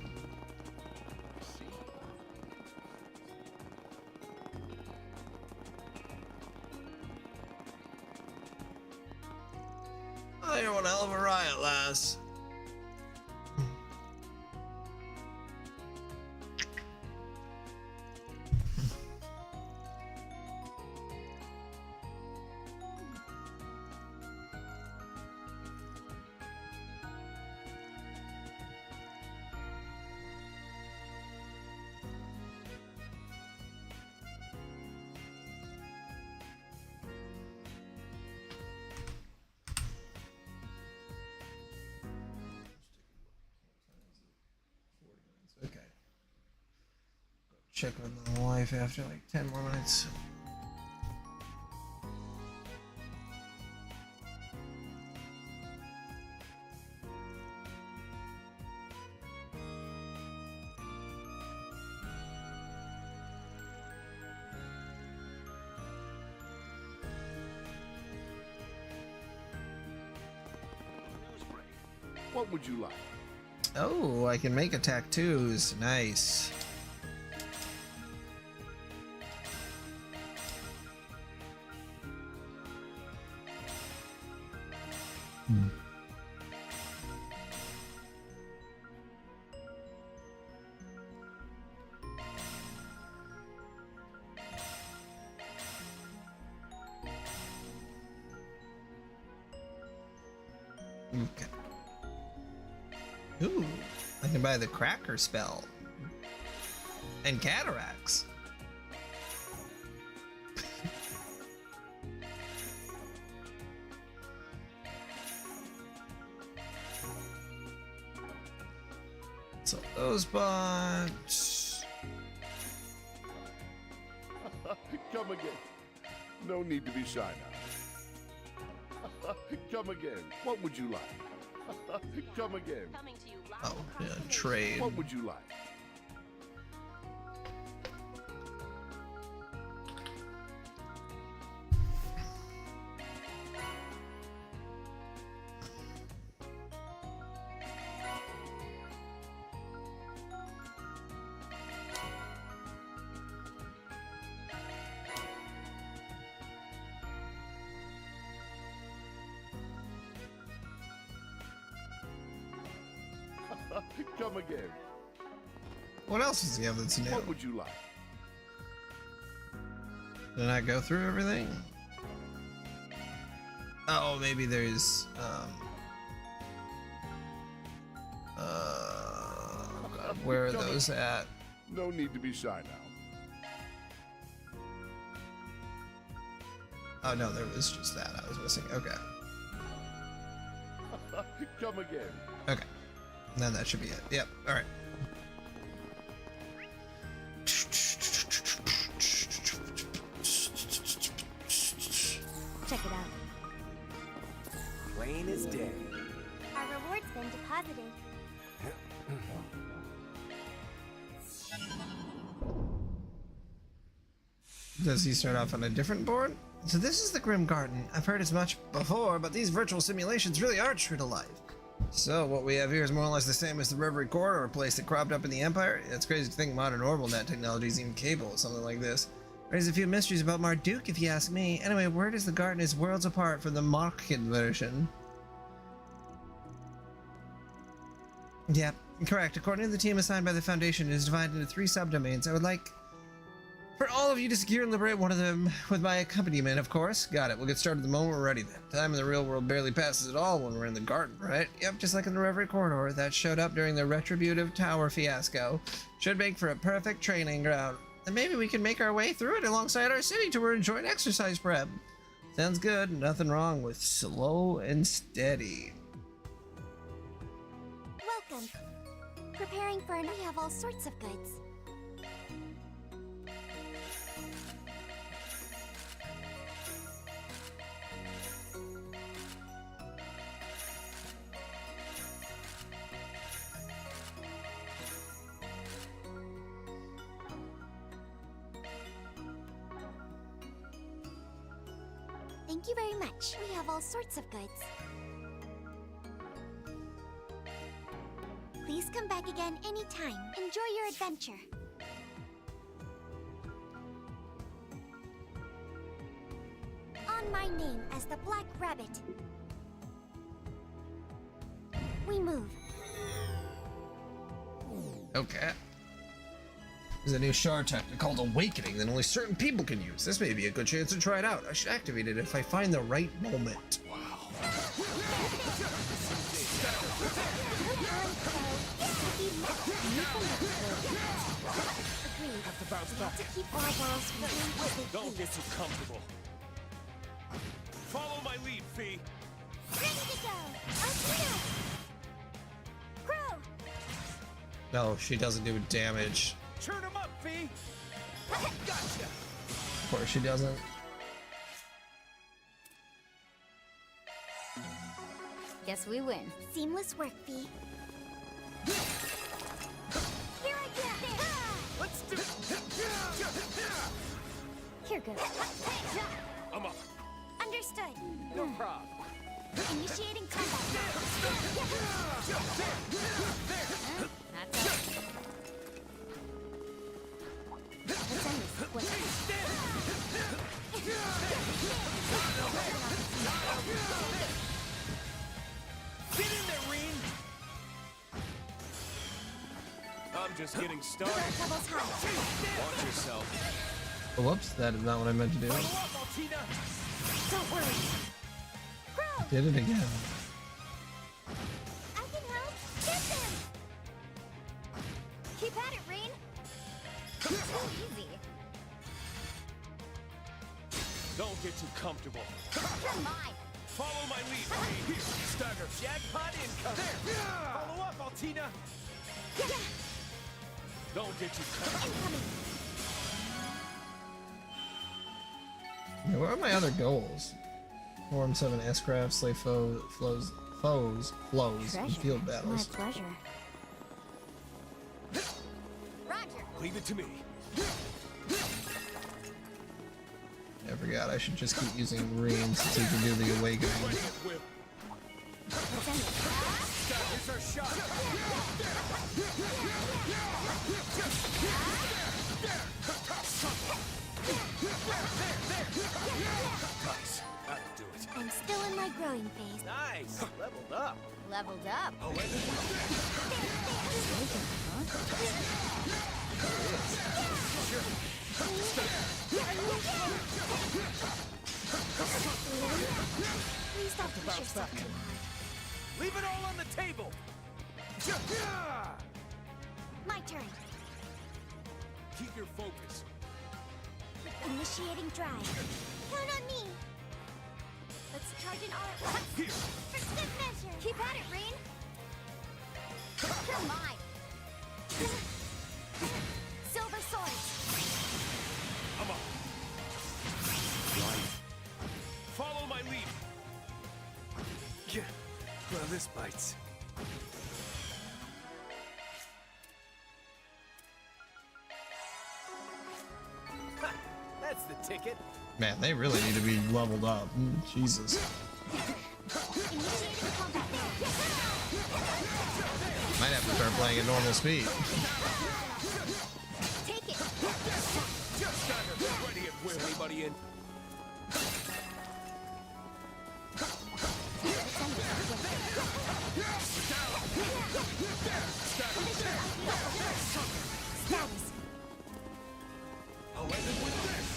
A: Oh, you're one hell of a riot, lass. check on the wife after like 10 more minutes.
P: What would you like?
A: Oh, I can make attack twos. Nice. Okay. Ooh, I can buy the Cracker spell. And Cataracts. So those bunch.
P: Come again. No need to be shy now. Come again. What would you like? Come again.
A: Oh, yeah, trade.
P: What would you like? Come again.
A: What else does he have that's new?
P: What would you like?
A: Did I go through everything? Oh, maybe there's God, where are those at?
P: No need to be shy now.
A: Oh no, there was just that I was missing. Okay.
P: Come again.
A: Okay. Then that should be it. Yep. All right.
C: Check it out.
D: Plain as day.
K: Our reward's been deposited.
A: Does he start off on a different board? So this is the Grim Garden. I've heard as much before, but these virtual simulations really are true to life. So what we have here is more or less the same as the Reverie Corridor, a place that cropped up in the Empire. It's crazy to think modern orbital net technology is even capable of something like this. There's a few mysteries about Marduk, if you ask me. Anyway, where does the garden is worlds apart from the Market version? Yep, correct. According to the team assigned by the Foundation, it is divided into 3 subdomains. I would like for all of you to secure and liberate one of them with my accompaniment, of course. Got it. We'll get started the moment we're ready then. Time in the real world barely passes at all when we're in the garden, right? Yep, just like in the Reverie Corridor that showed up during the Retributive Tower fiasco. Should make for a perfect training ground. And maybe we can make our way through it alongside our city to enjoy an exercise prep. Sounds good. Nothing wrong with slow and steady.
C: Welcome. Preparing for we have all sorts of goods. Thank you very much. We have all sorts of goods. Please come back again anytime. Enjoy your adventure. On my name as the Black Rabbit. We move.
A: Okay. There's a new shard tactic called Awakening that only certain people can use. This may be a good chance to try it out. I should activate it if I find the right moment. Wow.
Q: Don't get too comfortable. Follow my lead, Fee.
K: Ready to go! Artino! Crow!
A: No, she doesn't do damage.
Q: Turn him up, V! Gotcha!
A: Of course she doesn't.
O: Guess we win.
C: Seamless work, Fee. Here I go!
Q: Let's do it!
C: Here goes.
Q: I'm up.
C: Understood.
Q: No problem.
C: Initiating combat.
O: That's it.
C: Let's end this quick.
Q: Get in there, Reen! I'm just getting started.
C: Levels high.
Q: Watch yourself.
A: Oh, whoops, that is not what I meant to do.
Q: Follow up, Altina!
C: Don't worry. Crow!
A: Did it again.
C: I can help. Get them! Keep at it, Rain.
O: Too easy.
Q: Don't get too comfortable.
C: You're mine.
Q: Follow my lead, Reen. Here, Stagger. Jackpot incoming. There! Follow up, Altina! Don't get too comfortable.
A: Yeah, what are my other goals? Form 7 S-craft, slay flows, and field battles.
C: My pleasure.
O: Roger.
Q: Leave it to me.
A: I forgot I should just keep using Reen since he can do the awakening.
Q: Ready at whip. Here's our shot. Nice. That'll do it.
C: I'm still in my growing phase.
E: Nice. Leveled up.
O: Leveled up.
Q: Oh, wait.
C: Please don't push yourself too hard.
Q: Leave it all on the table.
C: My turn.
Q: Keep your focus.
C: Initiating drive. Count on me. Let's charge an R.
Q: Here.
C: For good measure. Keep at it, Rain. You're mine. Silver swords.
Q: I'm up. Follow my lead. Yeah. Well, this bites. Ha, that's the ticket.
A: Man, they really need to be leveled up. Jesus.
C: Initiating combat.
A: Might have to start playing at normal speed.
C: Take it.
Q: Stagger, ready at whip. Anybody in?
C: Status.
Q: I'll end it with this.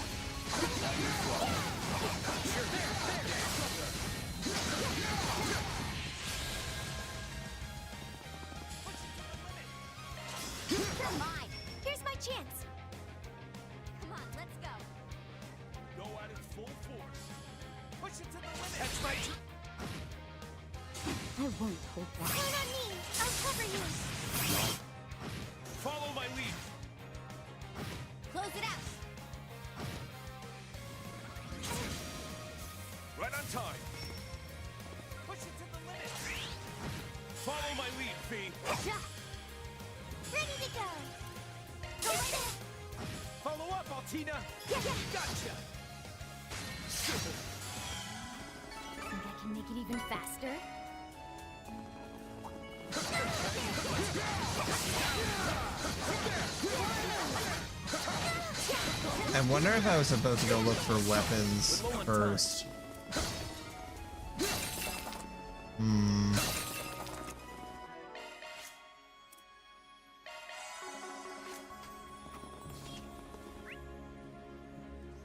C: You're mine. Here's my chance. Come on, let's go.
Q: Go at it full force. Push it to the limit. That's my turn.
C: I won't hold back. Count on me. I'll cover you.
Q: Follow my lead.
C: Close it out.
Q: Right on time. Push it to the limit. Follow my lead, V.
C: Ja. Ready to go. Go right ahead.
Q: Follow up, Altina. Gotcha.
O: Think I can make it even faster?
A: I wonder if I was supposed to go look for weapons first.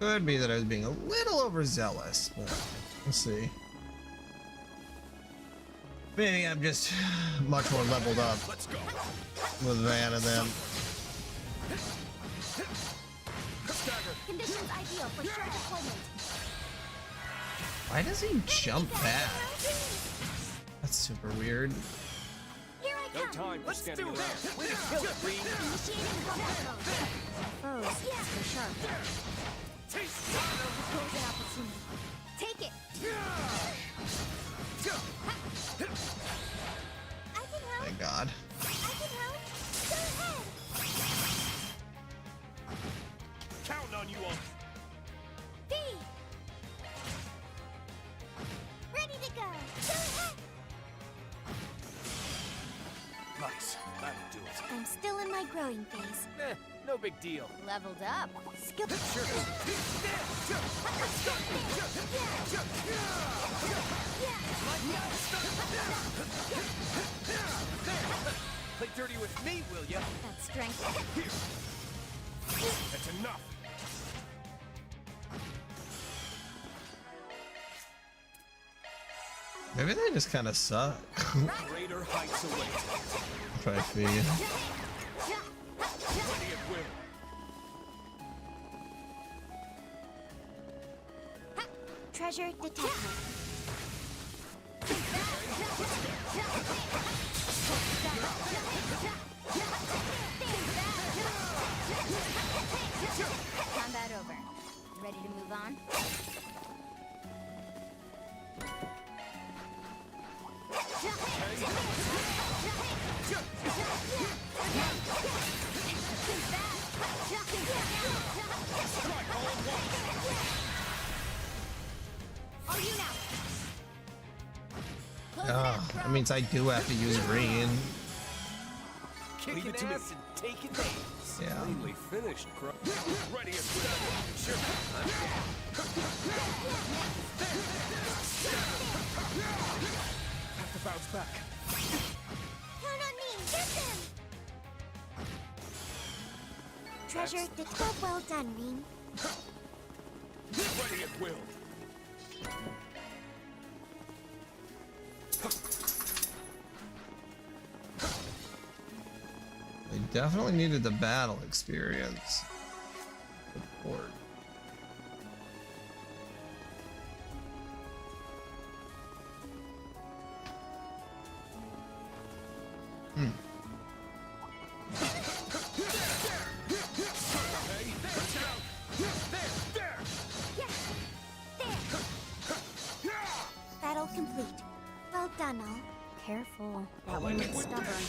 A: Could be that I was being a little overzealous, but we'll see. Maybe I'm just much more leveled up with Van and them.
C: Conditions ideal for short deployment.
A: Why does he jump back? That's super weird.
C: Here I
Q: No
C: come.
Q: time for standing around.
E: Way to kill it, Reen.
C: Initiating combat mode.
Q: on you all.
K: B! Ready to go! Go ahead!
Q: Nice. That'll do it.
C: I'm still in my growing phase.
E: No big deal.
O: Leveled up.
C: Skill.
E: Play dirty with me, will ya?
C: That strength.
Q: That's enough.
A: Maybe they just kind of suck.
Q: Greater heights await.
A: Try to feel you.
Q: Plenty at will.
C: Treasure detected.
O: Combat over. Ready to move on?
C: Are you now?
A: Oh, that means I do have to use green.
E: Kicking ass and taking names.
A: Yeah.
D: Cleanly finished, Crow.
Q: Ready at will. Sure.
E: Have to bounce back.
K: Count on me! Get them!
C: Treasure detected. Well done, Rean.
Q: Ready at will.
A: They definitely needed the battle experience. Support.
C: Battle complete. Well done, all.
O: Careful. That one looks stubborn.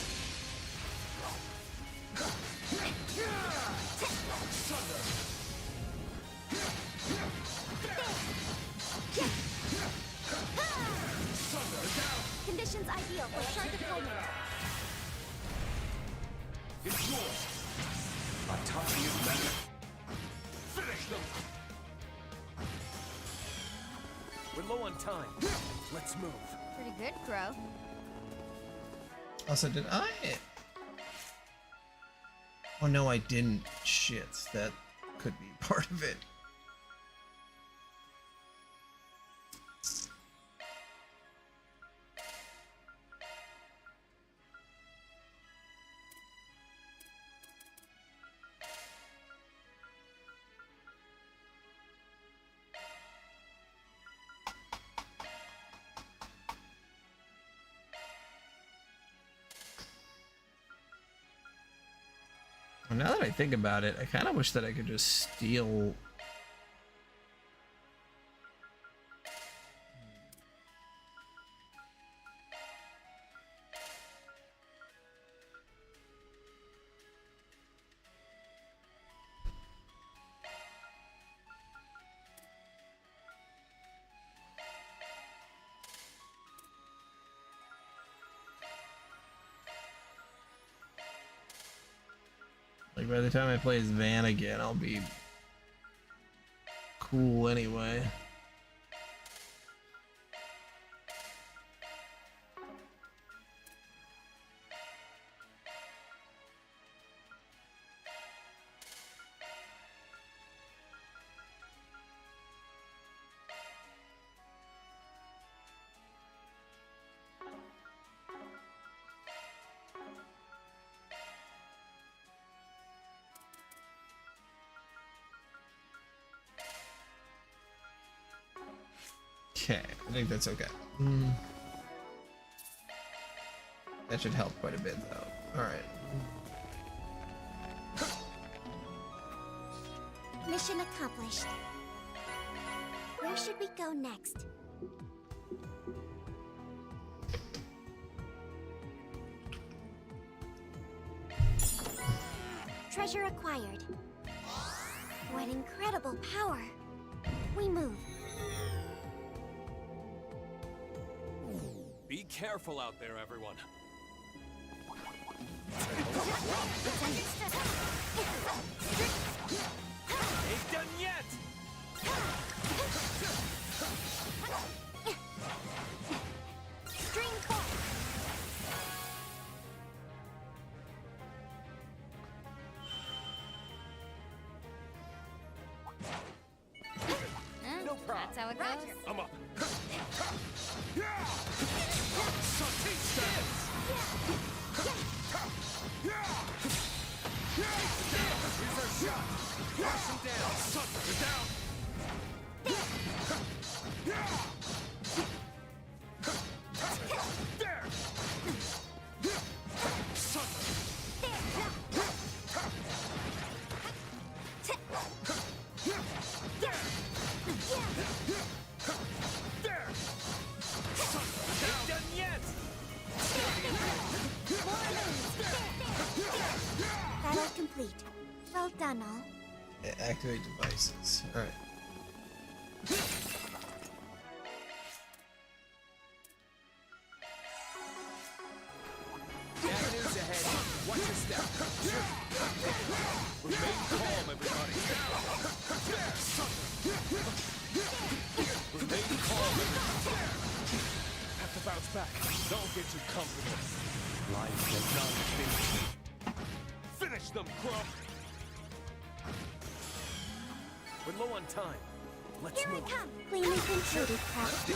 C: Conditions ideal for shard deployment.
Q: It's yours.
D: A touching is better.
Q: Finish them.
E: We're low on time. Let's move.
O: Pretty good, Crow.
A: Also, did I? Oh no, I didn't. Shit, that could be part of it. Well, now that I think about it, I kind of wish that I could just steal. Like, by the time I play as Van again, I'll be cool anyway. Okay, I think that's okay. That should help quite a bit, though. Alright.
C: Mission accomplished. Where should we go next? Treasure acquired. What incredible power. We move.
D: Be careful out there, everyone.
Q: Ain't done yet!
C: Stream force.
O: No problem. That's how it goes.
Q: I'm up. Here's our shot. Crush him down. Sucker, you're down. There. Sucker. There. Sucker, ain't done yet.
C: Battle complete. Well done, all.
A: Activate devices. All right.
Q: Bad news ahead. Watch your step. Remain calm, everybody. Remain calm, everybody. Have to bounce back. Don't get too comfortable. Life has not finished. Finish them, Grump! We're low on time. Let's
C: Here
Q: move.
C: I come. Clean and concluded, craft.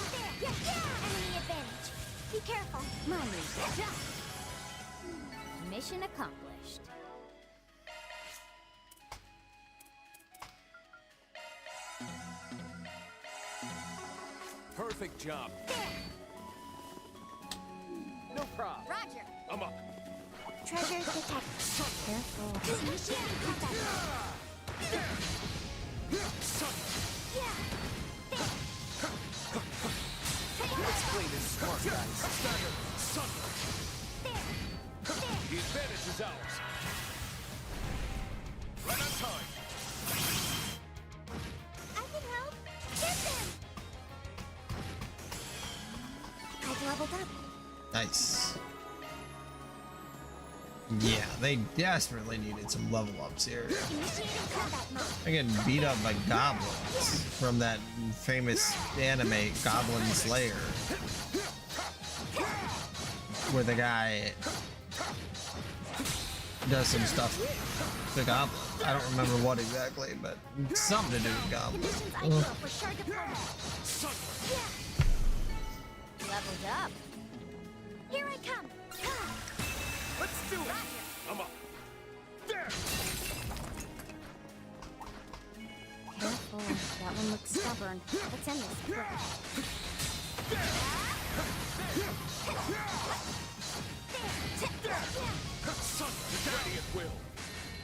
C: Enemy advantage. Be careful.
O: Mine. Mission accomplished.
Q: Perfect job. No problem.
C: Roger.
Q: I'm up.
C: Treasure detected. Careful. Initiating combat.
Q: Let's play this smart, guys. Sucker. The advantage is ours. Right on time.
K: I can help. Get them.
C: I've leveled up.
A: Nice. Yeah, they desperately needed some level ups here.
K: Initiating combat mode.
A: They're getting beat up by goblins from that famous anime Goblin Slayer, where the guy does some stuff to goblins. I don't remember what exactly, but something to do with goblins.
K: Conditions ideal for shard deployment.
O: Leveled up.
K: Here I come.
Q: Let's do it. I'm up. There.
C: Careful. That one looks stubborn. Let's end this quick.
Q: Son, ready at will.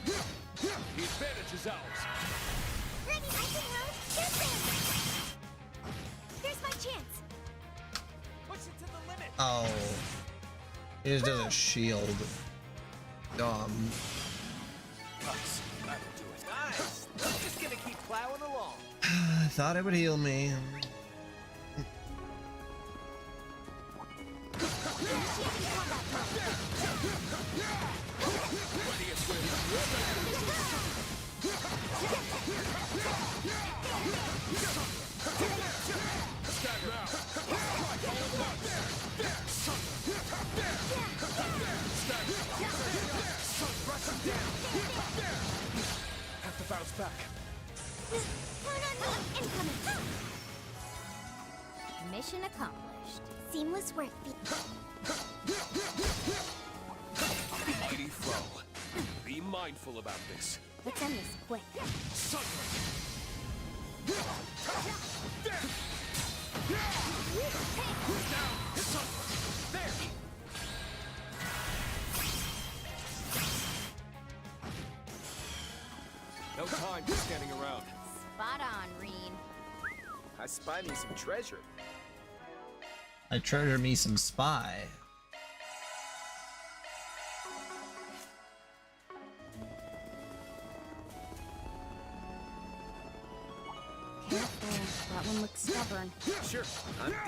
Q: The advantage is ours.
K: Ready, I can help. Get them. Here's my chance.
Q: Push it to the limit.
A: Oh, he just does a shield. Dumb.
Q: Nice. That'll do it. Nice. I'm just gonna keep plowing along.
A: I thought it would heal me.
Q: Ready at will. Stagger out. Rush him down. Have to bounce back.
K: Incoming.
O: Mission accomplished.
C: Seamless work.
D: Mighty foe. Be mindful about this.
C: Let's end this quick.
D: No time for standing around.
O: Spot on, Reen.
E: I spy me some treasure.
A: I treasure me some spy.
O: Careful, that one looks stubborn.
E: Sure, I'm down.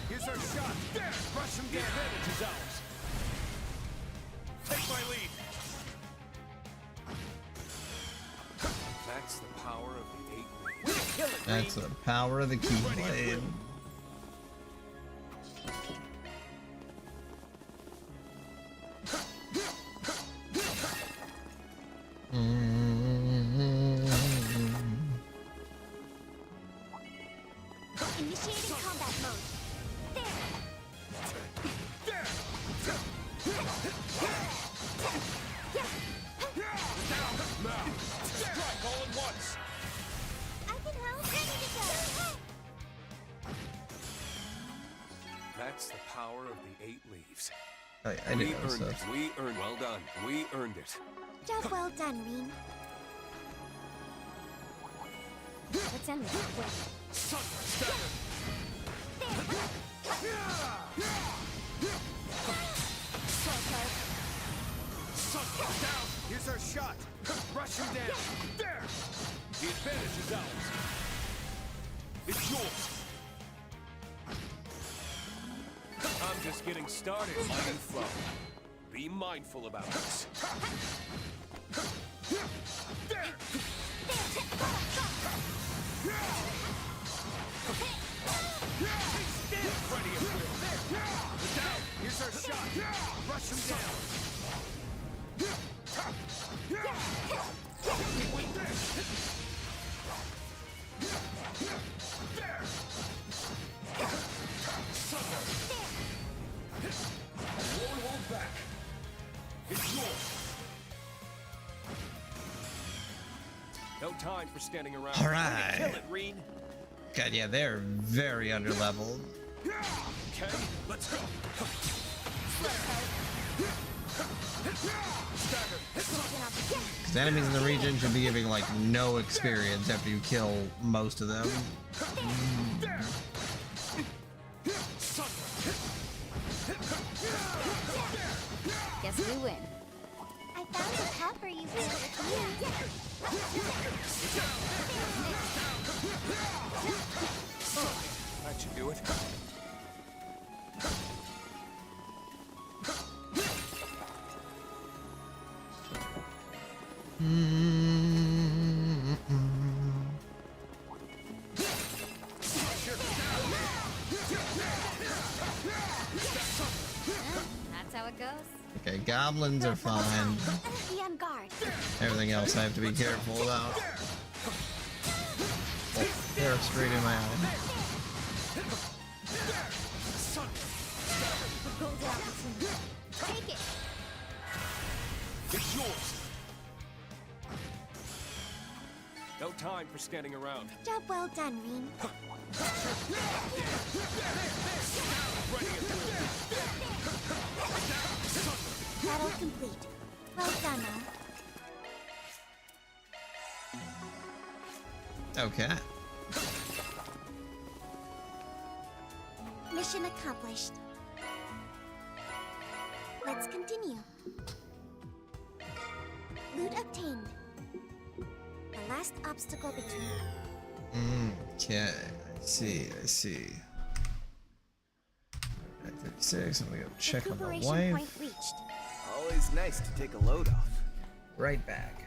E: Here's our shot. There, rush him down. Advantage is ours. Take my lead.
D: That's the power of the 8
A: That's the power of the Keyblade.
K: Initiating combat mode.
Q: Strike all at once.
K: I can help. Ready to go.
D: That's the power of the 8 leaves.
A: I
D: We
A: didn't know
D: earned
A: so.
D: it. We earned. Well done. We earned it.
C: Job well done, Rean.
O: Let's end this quick.
E: Down. Here's our shot. Rush him down. There.
Q: The advantage is ours. It's yours.
D: I'm just getting started. Let it flow. Be mindful about this.
E: Ready and will. Down. Here's our shot. Rush him down.
Q: Won't hold back. It's yours.
D: No time for standing around.
A: All right.
E: Kill it, Reen.
A: God, yeah, they're very underleveled.
Q: Okay, let's go.
A: Because enemies in the region should be giving like no experience after you kill most of them.
O: Guess we win.
K: I found the copper you built with
D: That should do it.
O: That's how it goes.
A: Okay, goblins are fine.
C: Be on guard.
A: Everything else I have to be careful about. Oh, they're straight in my eye.
K: The golden opportunity. Take it.
Q: It's yours.
D: No time for standing around.
C: Job well done, Rean. Battle complete. Well done, all.
A: Okay.
C: Mission accomplished. Let's continue. Loot obtained. The last obstacle between...
A: Okay, I see. Alright, 36, I'm gonna go check on the
C: Recuperation point
A: wife.
C: reached.
E: Always nice to take a load off.
A: Right back.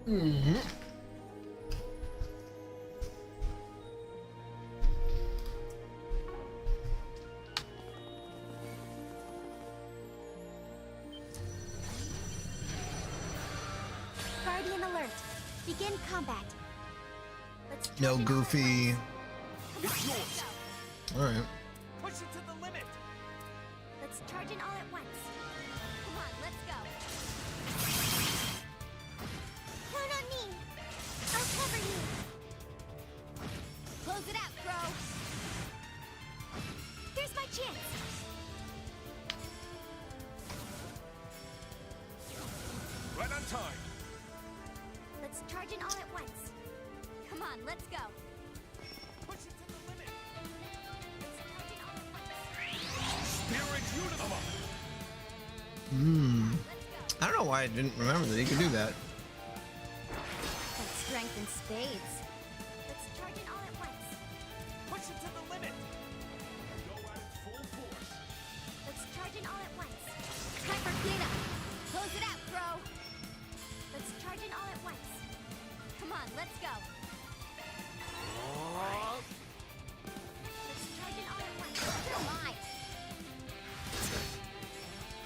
A: Mm-hmm.
C: Guardian alert. Begin combat. Let's
A: No Goofy.
Q: It's yours.
A: All right.
Q: Push it to the limit.
C: Let's charge in all at once. Come on, let's go.
K: Count on me. I'll cover you.
C: Close it out, bro. Here's my chance.
Q: Right on time.
C: Let's charge in all at once. Come on, let's go.
Q: Push it to the limit.
C: Let's charge in all at once.
Q: Spirit Unity.
A: I don't know why I didn't remember that he could do that.
O: That's strength in spades.
C: Let's charge in all at once.
Q: Push it to the limit. Go at full force.
C: Let's charge in all at once.
O: Time for cleanup. Close it out, bro.
C: Let's charge in all at once. Come on, let's go. Let's charge in all at once.
O: You're mine.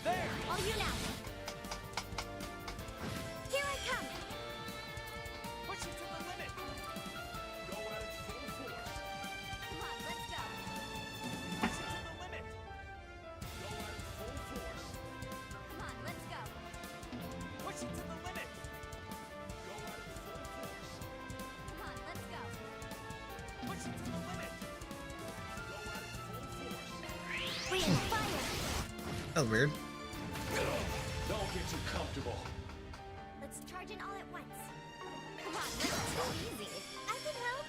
Q: There.
C: All you now. Here I come.
Q: Push it to the limit. Go at full force.
C: Come on, let's go.
Q: Push it to the limit. Go at full force.
C: Come on, let's go.
Q: Push it to the limit. Go at full force.
C: Come on, let's go.
Q: Push it to the limit. Go at full force.
C: Bring fire.
A: That was weird.
Q: Don't get too comfortable.
C: Let's charge in all at once. Come on, let's go easy. I can help.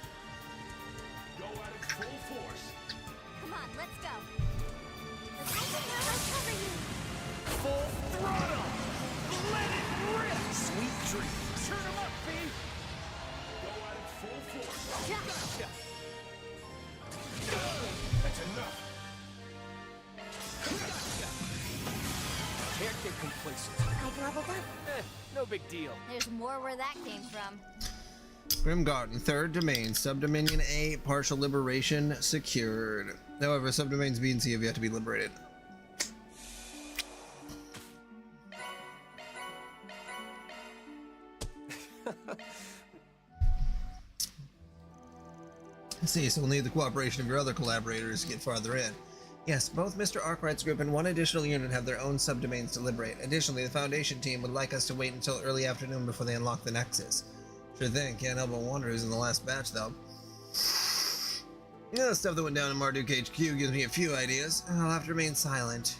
Q: Go at it full force.
C: Come on, let's go. I can help. I'll cover you.
Q: Full throttle. Let it rip. Sweet dreams. Turn him up, B. Go at it full force. Gotcha. That's enough.
D: Can't get complacent.
C: I've leveled up.
E: No big deal.
O: There's more where that came from.
A: Grim Garden, third domain, subdominion A, partial liberation secured. However, subdomains B and C have yet to be liberated. See, so we'll need the cooperation of your other collaborators to get farther in. Yes, both Mr. Arkwright's group and one additional unit have their own subdomains to liberate. Additionally, the Foundation team would like us to wait until early afternoon before they unlock the Nexus. Sure thing, can't help but wonder who's in the last batch, though. You know, the stuff that went down in Marduk HQ gives me a few ideas. I'll have to remain silent.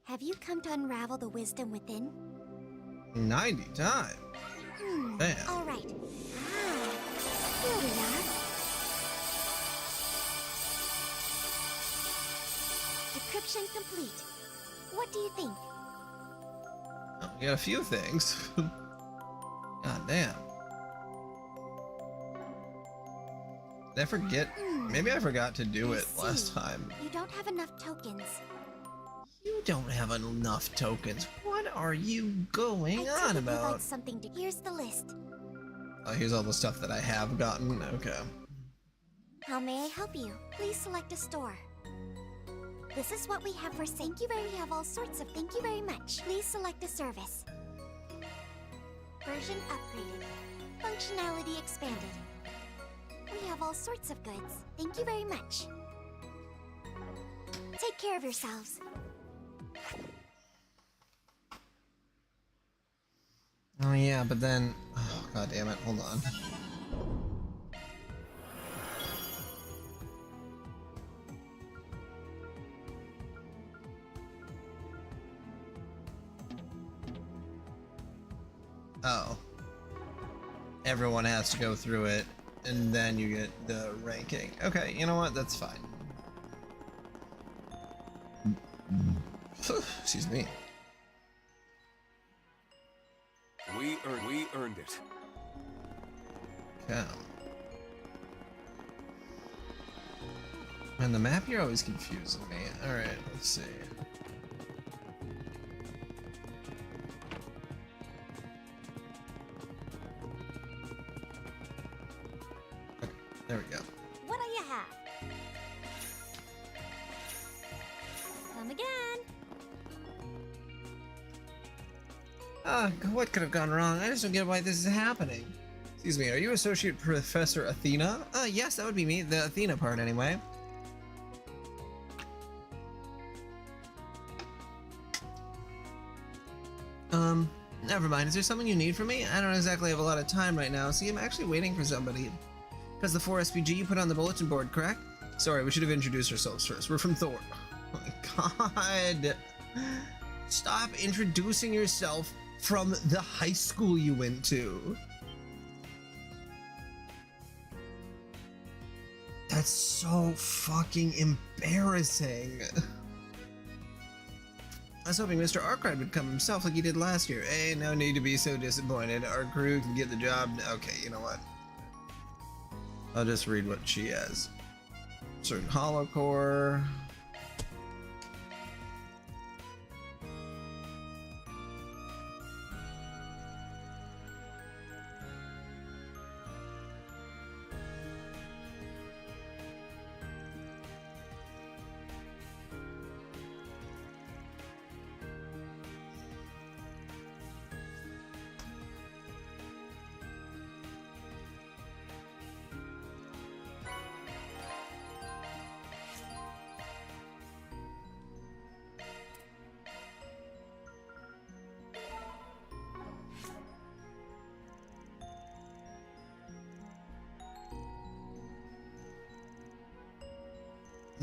C: Have you come to unravel the wisdom within?
A: 90 time. Damn.
C: All right. Here we are. Decryption complete. What do you think?
A: We got a few things. God damn. Did I forget? Maybe I forgot to do it last time.
C: You don't have enough tokens.
A: You don't have enough tokens. What are you going
C: I
A: on
C: typically
A: about?
C: like something to. Here's the list.
A: Oh, here's all the stuff that I have gotten. Okay.
C: How may I help you? Please select a store. This is what we have for thank you very. We have all sorts of thank you very much. Please select a service. Version upgraded. Functionality expanded. We have all sorts of goods. Thank you very much. Take care of yourselves.
A: Oh yeah, but then, oh, god damn it, hold on. Oh. Everyone has to go through it, and then you get the ranking. Okay, you know what, that's fine. Excuse me.
D: We earned it.
A: Yeah. And the map here always confuses me. Alright, let's see. Okay, there we go.
C: What do you have? Come again.
A: What could have gone wrong? I just don't get why this is happening. Excuse me, are you Associate Professor Athena? Yes, that would be me. The Athena part, anyway. Never mind. Is there something you need from me? I don't exactly have a lot of time right now. See, I'm actually waiting for somebody. Because the 4 SPG you put on the bulletin board, correct? Sorry, we should have introduced ourselves first. We're from Thor. Oh my god. Stop introducing yourself from the high school you went to. That's so fucking embarrassing. I was hoping Mr. Arkwright would come himself like he did last year. Hey, no need to be so disappointed. Our crew can get the job. Okay, you know what? I'll just read what she has. Certain hollow core.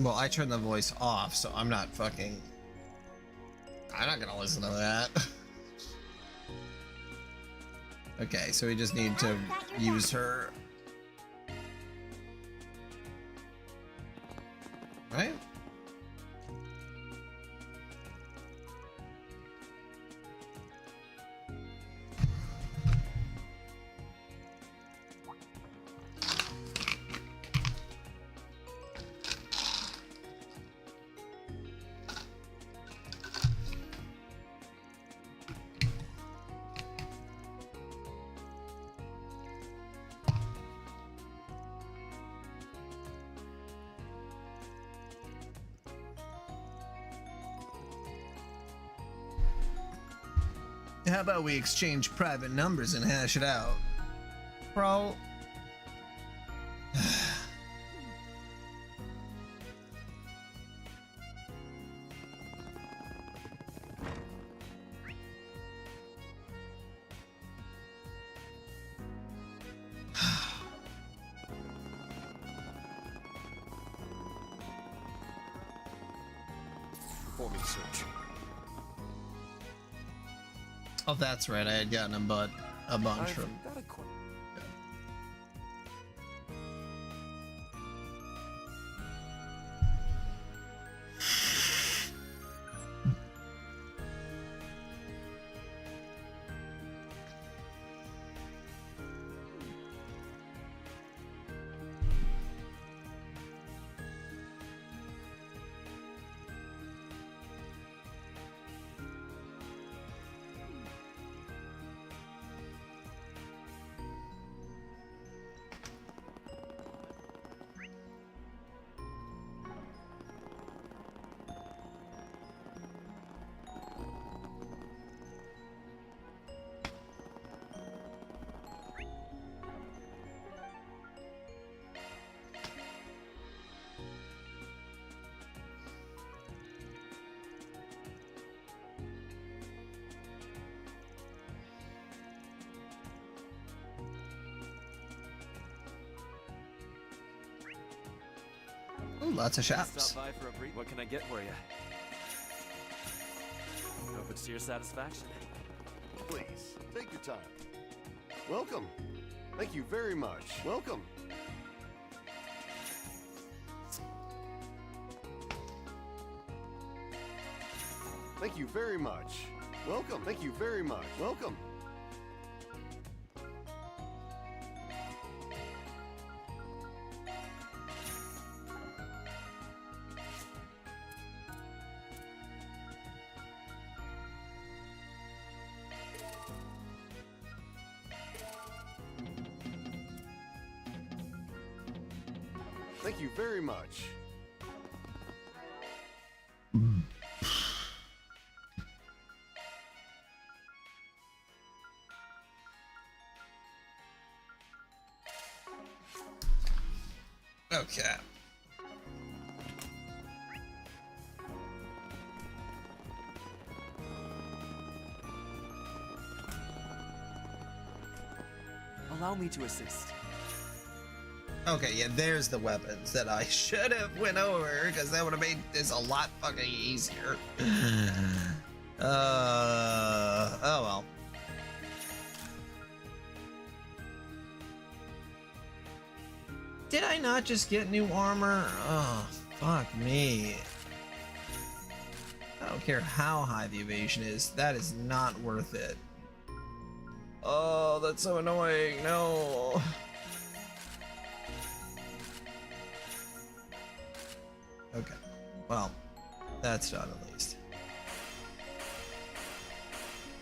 A: Well, I turned the voice off, so I'm not fucking... I'm not gonna listen to that. Okay, so we just need to use her. Right? How about we exchange private numbers and hash it out? Bro.
D: Performing search.
A: Oh, that's right. I had gotten a bunch from. Ooh, lots of shops.
R: Stop by for a brief. What can I get for you? Hope it's to your satisfaction.
P: Please, take your time. Welcome. Thank you very much. Welcome. Thank you very much. Welcome. Thank you very much. Welcome. Thank you very much.
A: Okay.
R: Allow me to assist.
A: Okay, yeah, there's the weapons that I should have went over, because that would have made this a lot fucking easier. Oh well. Did I not just get new armor? Oh, fuck me. I don't care how high the evasion is, that is not worth it. Oh, that's so annoying, no. Okay, well, that's done at least.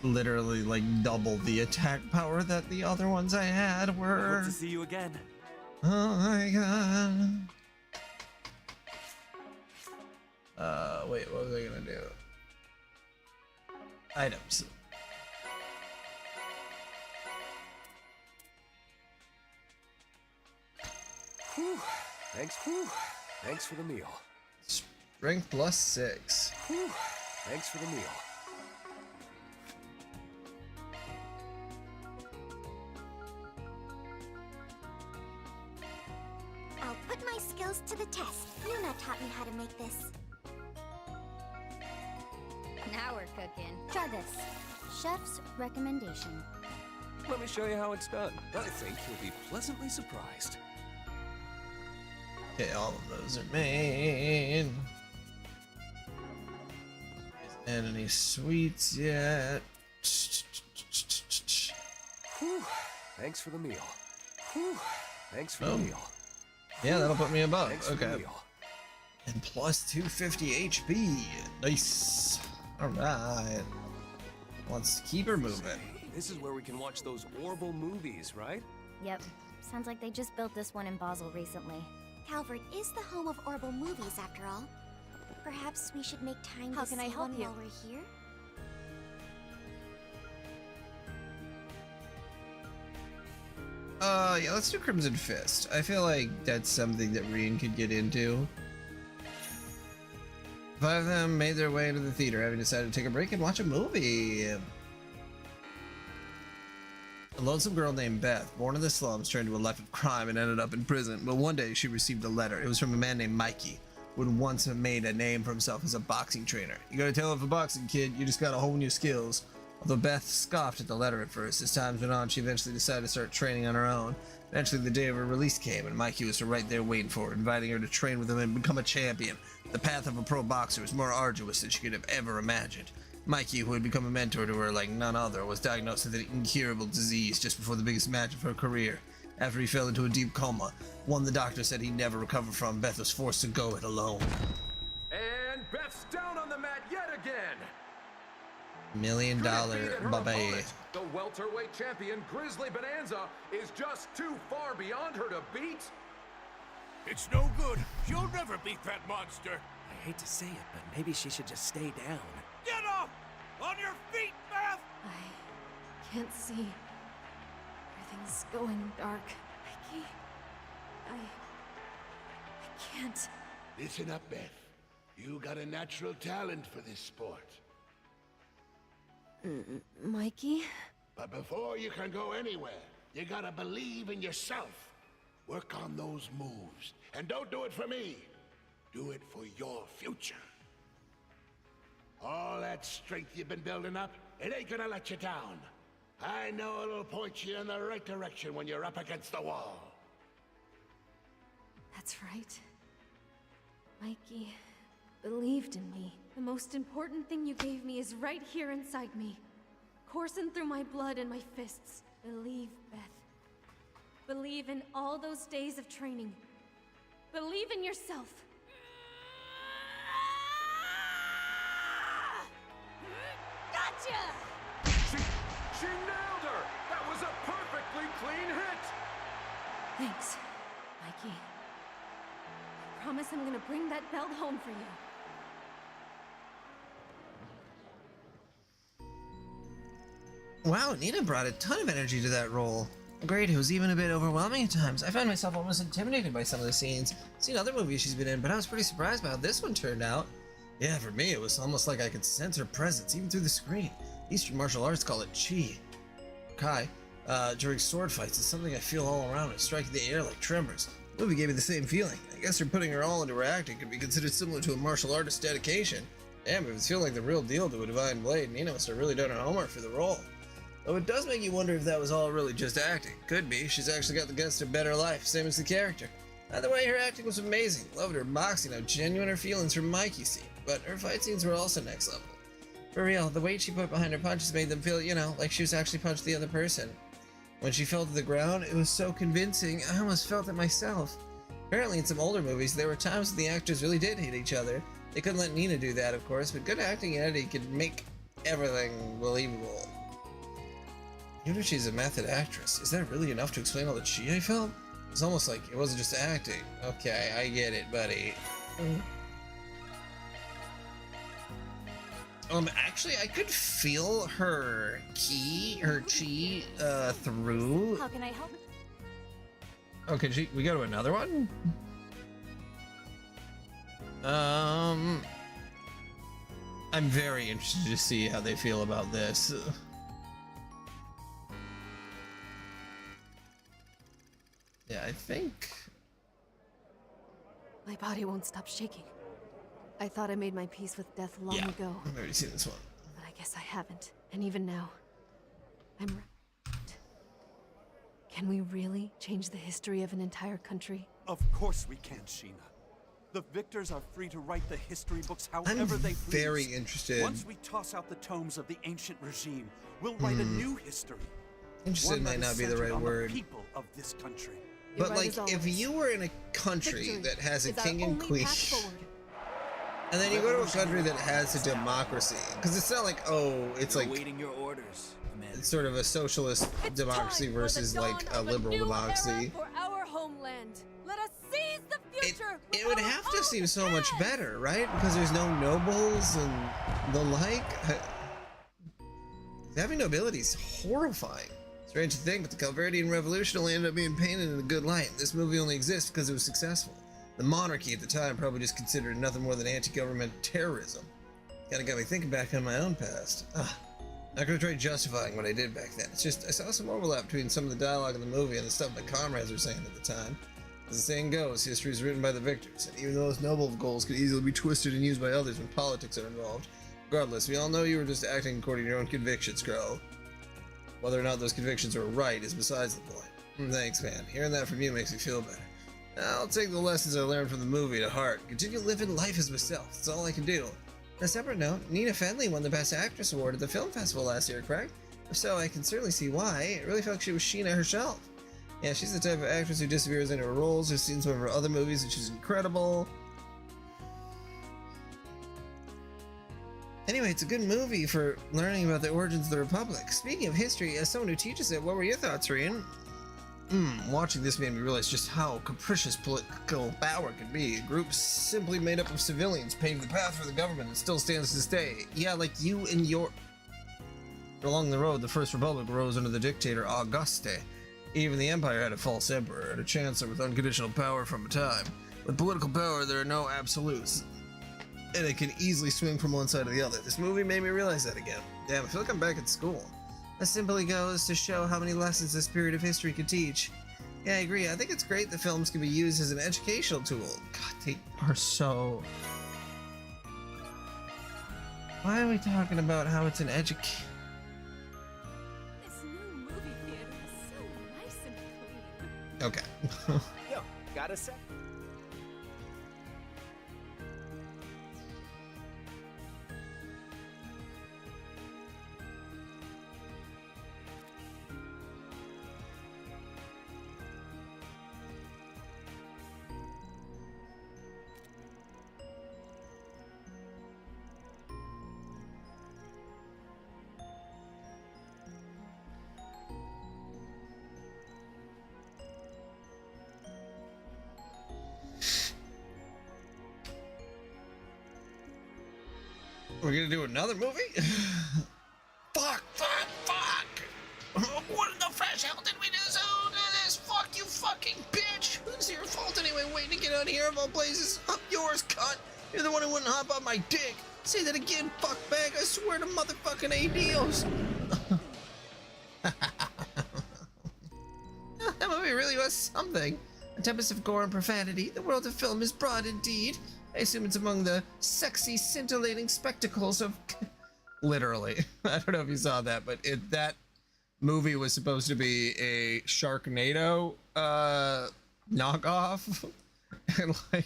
A: Literally, like, double the attack power that the other ones I had
R: I
A: were.
R: hope to see you again.
A: Oh my god. Wait, what was I gonna do? Items.
D: Whew. Thanks for the meal.
A: Strength +6.
D: Whew. Thanks for the meal.
C: I'll put my skills to the test. Luna taught me how to make this.
O: Now we're cooking.
C: Try this. Chef's recommendation.
D: Let me show you how it's done. I think you'll be pleasantly surprised.
A: Okay, all of those are made. Isn't any sweets yet?
D: Whew. Thanks for the meal. Whew. Thanks for the
A: Oh.
D: meal.
A: Yeah, that'll put me above.
D: Thanks for the
A: Okay.
D: meal.
A: And plus 250 HP. Nice. Alright. Let's keep her moving.
D: This is where we can watch those Orville movies, right?
O: Yep. Sounds like they just built this one in Basel recently.
C: Calvert is the home of Orbital movies, after all. Perhaps we should make time
O: How
C: to
O: can I
C: see
O: help
C: one
O: you?
C: while we're here?
A: Yeah, let's do Crimson Fist. I feel like that's something that Rian could get into. 5 of them made their way into the theater, having decided to take a break and watch a movie. A lonesome girl named Beth, born in the slums, turned to a life of crime and ended up in prison. But one day she received a letter. It was from a man named Mikey, who had once made a name for himself as a boxing trainer. You gotta tell him for boxing, kid. You just gotta hone your skills. Although Beth scoffed at the letter at first, as times went on, she eventually decided to start training on her own. Eventually, the day of her release came, and Mikey was right there waiting for her, inviting her to train with him and become a champion. The path of a pro boxer was more arduous than she could have ever imagined. Mikey, who had become a mentor to her like none other, was diagnosed with an incurable disease just before the biggest match of her career. After he fell into a deep coma, one the doctor said he'd never recover from, Beth was forced to go it alone.
Q: And Beth's down on the mat yet again.
A: $1 million,
Q: Her
A: bye-bye.
Q: opponent, the welterweight champion Grizzly Bonanza, is just too far beyond her to beat.
S: It's no good. You'll never beat that monster.
R: I hate to say it, but maybe she should just stay down.
S: Get up! On your feet, Beth!
T: I can't see. Everything's going dark. Mikey, I can't.
U: Listen up, Beth. You got a natural talent for this sport.
T: Mikey?
U: But before you can go anywhere, you gotta believe in yourself. Work on those moves. And don't do it for me. Do it for your future. All that strength you've been building up, it ain't gonna let you down. I know it'll point you in the right direction when you're up against the wall.
T: That's right. Mikey believed in me. The most important thing you gave me is right here inside me. Coursing through my blood and my fists. Believe, Beth. Believe in all those days of training. Believe in yourself. Gotcha!
Q: She nailed her! That was a perfectly clean hit!
T: Thanks, Mikey. promise I'm gonna bring that belt home for you.
A: Wow, Nina brought a ton of energy to that role. Great, it was even a bit overwhelming at times. I found myself almost intimidated by some of the scenes. I've seen other movies she's been in, but I was pretty surprised by how this one turned out. Yeah, for me, it was almost like I could sense her presence, even through the screen. Eastern martial arts call it chi. Kai. During sword fights, it's something I feel all around and striking the air like tremors. The movie gave me the same feeling. I guess her putting her all into her acting could be considered similar to a martial artist's dedication. Damn, it was feeling like the real deal to a divine blade. Nina must have really done her homework for the role. Though it does make you wonder if that was all really just acting. Could be. She's actually got the guts to better life, same as the character. Either way, her acting was amazing. Loved her boxing, how genuine her feelings for Mikey seemed. But her fight scenes were also next level. For real, the weight she put behind her punches made them feel, you know, like she was actually punched the other person. When she fell to the ground, it was so convincing, I almost felt it myself. Apparently in some older movies, there were times when the actors really did hate each other. They couldn't let Nina do that, of course, but good acting and editing could make everything believable. Even if she's a method actress, is that really enough to explain all the chi I felt? It's almost like it wasn't just acting. Okay, I get it, buddy. Actually, I could feel her chi, through.
T: How can I help?
A: Okay, we go to another one? I'm very interested to see how they feel about this. Yeah, I think...
T: My body won't stop shaking. I thought I made my peace with death long ago.
A: I've already seen this one.
T: But I guess I haven't. And even now, I'm right. Can we really change the history of an entire country?
R: Of course we can, Sheena. The victors are free to write the history books however they please.
A: I'm very interested.
R: Once we toss out the tomes of the ancient regime, we'll write a new history.
A: Interested might not be the right word.
R: The people of this country.
A: But like, if you were in a country that has a king and queen, and then you go to a country that has a democracy, because it's not like, oh, it's like
B: awaiting your orders,
A: it's sort of a socialist democracy versus like a liberal democracy.
T: For our homeland, let us seize the future.
A: It would have to seem so much better, right? Because there's no nobles and the like. Having nobility is horrifying. Strange to think, but the Calverdian Revolution only ended up being painted in a good light. This movie only exists because it was successful. The monarchy at the time probably just considered it nothing more than anti-government terrorism. Kinda got me thinking back on my own past. Not gonna try justifying what I did back then. It's just, I saw some overlap between some of the dialogue in the movie and the stuff my comrades were saying at the time. As the saying goes, history is written by the victors, and even those noble goals could easily be twisted and used by others when politics are involved. Regardless, we all know you were just acting according to your own convictions, Crow. Whether or not those convictions are right is besides the point. Thanks, man. Hearing that from you makes me feel better. I'll take the lessons I learned from the movie to heart. Continue living life as myself. That's all I can do. On a separate note, Nina Fenley won the Best Actress Award at the film festival last year, correct? If so, I can certainly see why. It really felt like she was Sheena herself. Yeah, she's the type of actress who disappears into her roles. I've seen some of her other movies, and she's incredible. Anyway, it's a good movie for learning about the origins of the Republic. Speaking of history, as someone who teaches it, what were your thoughts, Rian? Watching this made me realize just how capricious political power can be. A group simply made up of civilians paved the path for the government and still stands to this day. Yeah, like you and your... Along the road, the First Republic rose under the dictator Auguste. Even the Empire had a false emperor and a chancellor with unconditional power from a time. With political power, there are no absolutes. And it can easily swing from one side to the other. This movie made me realize that again. Damn, I feel like I'm back at school. That simply goes to show how many lessons this period of history could teach. Yeah, I agree. I think it's great that films can be used as an educational tool. God, they are so... Why are we talking about how it's an education?
T: This new movie theater is so nice and clean.
A: Okay.
E: Yo, got a sec?
A: We're gonna do another movie? Fuck! What in the fresh hell did we do this? Fuck you, fucking bitch! Who's your fault anyway? Waiting to get out of here of all places. Up yours, cunt! You're the one who wouldn't hop on my dick! Say that again, fuckbag! I swear to motherfucking adios! That movie really was something. A tempest of gore and profanity. The world of film is broad indeed. I assume it's among the sexy, scintillating spectacles of... Literally. I don't know if you saw that, but that movie was supposed to be a Sharknado knockoff. And like...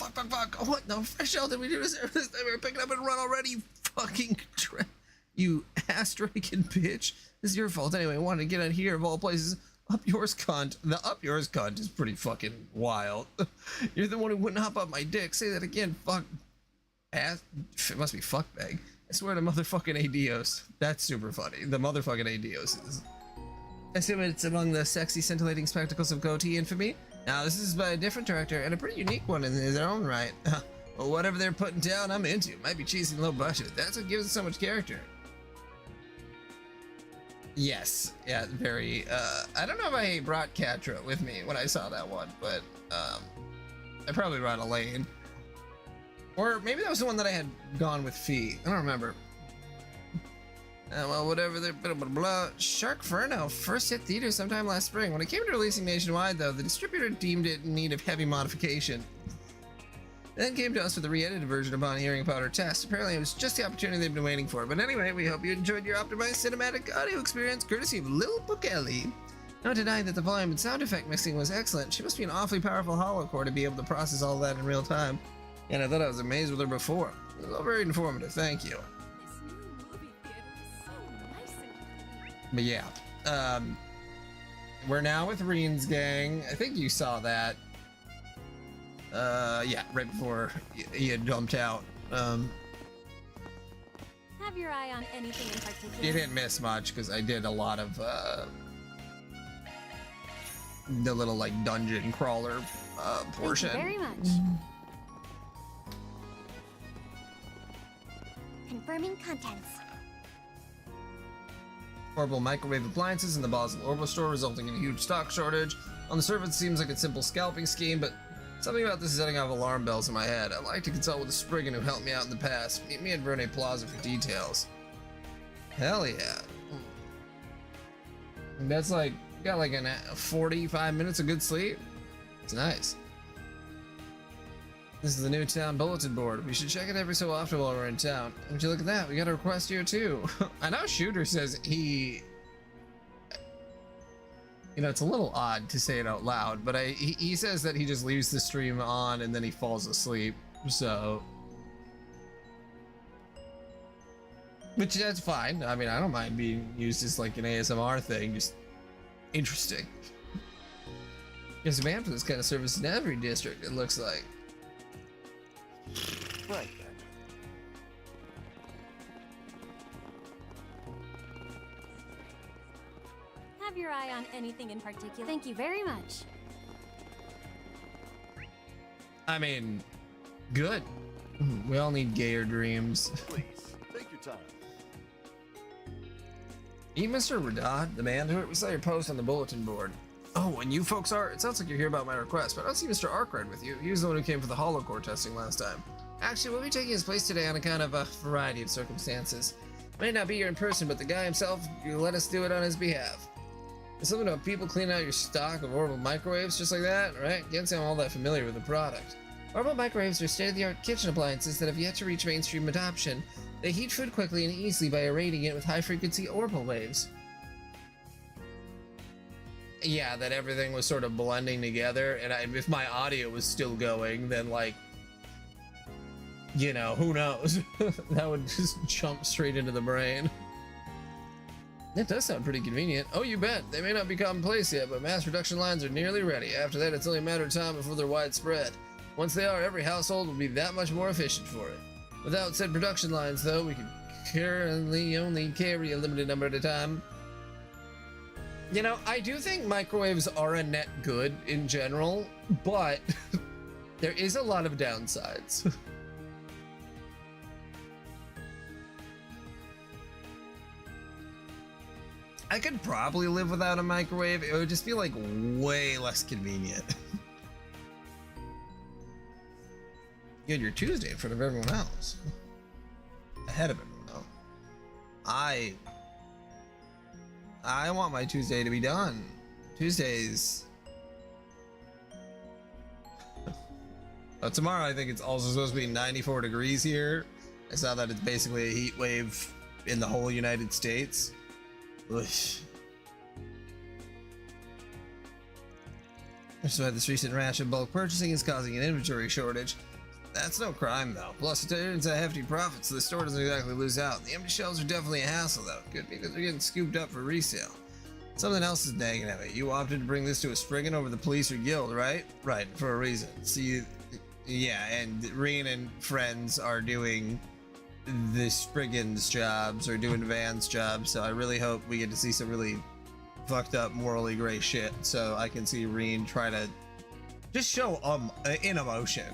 A: Fuck. What the fresh hell did we do this? We were picking up and run already, you fucking... You ass-striking bitch. This is your fault anyway. I wanted to get out here of all places. Up yours, cunt. The up yours, cunt is pretty fucking wild. You're the one who wouldn't hop up my dick. Say that again, fuck. Ass. It must be fuckbag. I swear to motherfucking adios. That's super funny. The motherfucking adios is. I assume it's among the sexy, scintillating spectacles of goatee infamy. Now, this is by a different director and a pretty unique one in his own right. Well, whatever they're putting down, I'm into. It might be cheesy and low budget. That's what gives it so much character. Yes, yeah, very, I don't know if I brought Catra with me when I saw that one, but, I probably brought Elaine. Or maybe that was the one that I had gone with Fee. I don't remember. Well, whatever, blah, blah, blah. Sharkferno first hit theaters sometime last spring. When it came to releasing nationwide, though, the distributor deemed it in need of heavy modification. Then came to us with a re-edited version upon hearing about our test. Apparently it was just the opportunity they've been waiting for. But anyway, we hope you enjoyed your optimized cinematic audio experience courtesy of Lil Bukeli. Not denying that the volume and sound effect mixing was excellent. She must be an awfully powerful holocore to be able to process all that in real time. And I thought I was amazed with her before. It was all very informative, thank you. But yeah, we're now with Reen's gang. I think you saw that. Yeah, right before he had jumped out.
O: Have your eye on anything in particular?
A: You didn't miss much because I did a lot of the little like dungeon crawler portion.
C: Thank you very much. Confirming contents.
A: Orbital microwave appliances in the Basel Orbital store, resulting in a huge stock shortage. On the surface, it seems like a simple scalping scheme, but something about this is setting off alarm bells in my head. I'd like to consult with a Spriggan who helped me out in the past. Meet me at Verne Plaza for details. Hell yeah. And that's like, got like 45 minutes of good sleep. It's nice. This is the new town bulletin board. We should check it every so often while we're in town. Would you look at that? We got a request here too. I know Shooter says he... You know, it's a little odd to say it out loud, but he says that he just leaves the stream on and then he falls asleep, so... Which, that's fine. I mean, I don't mind being used as like an ASMR thing, just interesting. There's a demand for this kind of service in every district, it looks like.
E: Right then.
O: Have your eye on anything in particular?
C: Thank you very much.
A: I mean, good. We all need gayer dreams.
P: Please, take your time.
A: Eat Mr. Radad, the man who we saw your post on the bulletin board. Oh, and you folks are? It sounds like you're here about my request, but I don't see Mr. Arkwright with you. He was the one who came for the holocore testing last time. Actually, we'll be taking his place today on account of a variety of circumstances. May not be here in person, but the guy himself, you let us do it on his behalf. There's something about people cleaning out your stock of orbital microwaves just like that, right? Can't say I'm all that familiar with the product. Orbital microwaves are state-of-the-art kitchen appliances that have yet to reach mainstream adoption. They heat food quickly and easily by irradiating it with high-frequency orbital waves. Yeah, that everything was sort of blending together, and if my audio was still going, then like, you know, who knows? That would just jump straight into the brain. That does sound pretty convenient. Oh, you bet. They may not be commonplace yet, but mass production lines are nearly ready. After that, it's only a matter of time before they're widespread. Once they are, every household will be that much more efficient for it. Without said production lines, though, we can currently only carry a limited number at a time. You know, I do think microwaves are a net good in general, but there is a lot of downsides. I could probably live without a microwave. It would just be like way less convenient. You had your Tuesday in front of everyone else. Ahead of everyone else. I want my Tuesday to be done. Tuesdays. Tomorrow I think it's also supposed to be 94 degrees here. I saw that it's basically a heat wave in the whole United States. Ugh. So this recent rash of bulk purchasing is causing an inventory shortage. That's no crime though. Plus it earns a hefty profit, so the store doesn't exactly lose out. The empty shelves are definitely a hassle though. Good because they're getting scooped up for resale. Something else is nagging at me. You opted to bring this to a Spriggan over the police or guild, right? Right, for a reason. See, yeah, and Reen and friends are doing the Spriggan's jobs or doing Van's jobs, so I really hope we get to see some really fucked up morally gray shit so I can see Reen try to just show in emotion.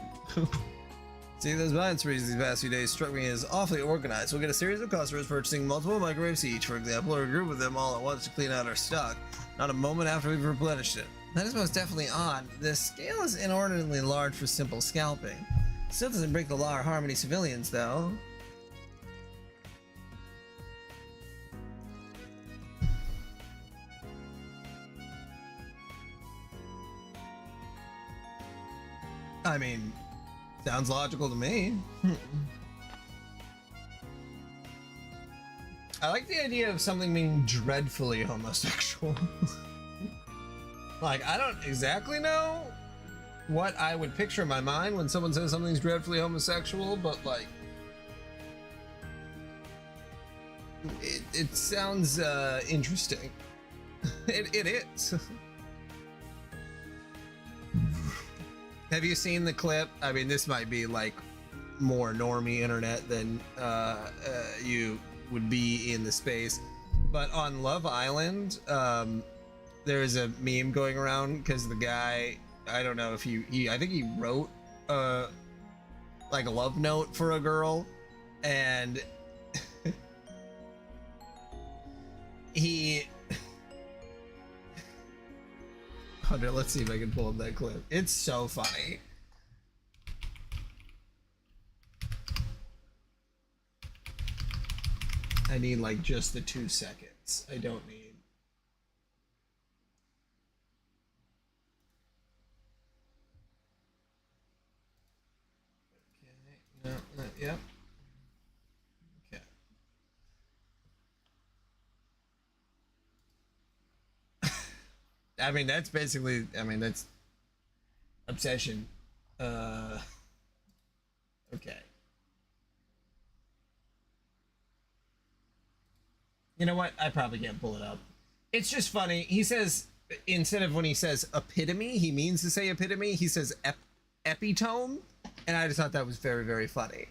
A: See, those buying sprees these past few days struck me as awfully organized. We'll get a series of customers purchasing multiple microwaves each, for example, or a group of them all at once to clean out our stock, not a moment after we've replenished it. That is most definitely odd. The scale is inordinately large for simple scalping. Still doesn't break the law or harm any civilians, though. I mean, sounds logical to me. I like the idea of something being dreadfully homosexual. Like, I don't exactly know what I would picture in my mind when someone says something's dreadfully homosexual, but like, it sounds interesting. It is. Have you seen the clip? I mean, this might be like more normie internet than you would be in the space, but on Love Island, there is a meme going around because the guy, I don't know if I think he wrote like a love note for a girl, and he Hunter, let's see if I can pull up that clip. It's so funny. I need like just the 2 seconds. I don't need. Okay. No, yep. Okay. I mean, that's basically, I mean, that's obsession. Okay. You know what? I probably can't pull it up. It's just funny. He says, instead of when he says epitome, he means to say epitome. He says epitome. And I just thought that was very, very funny.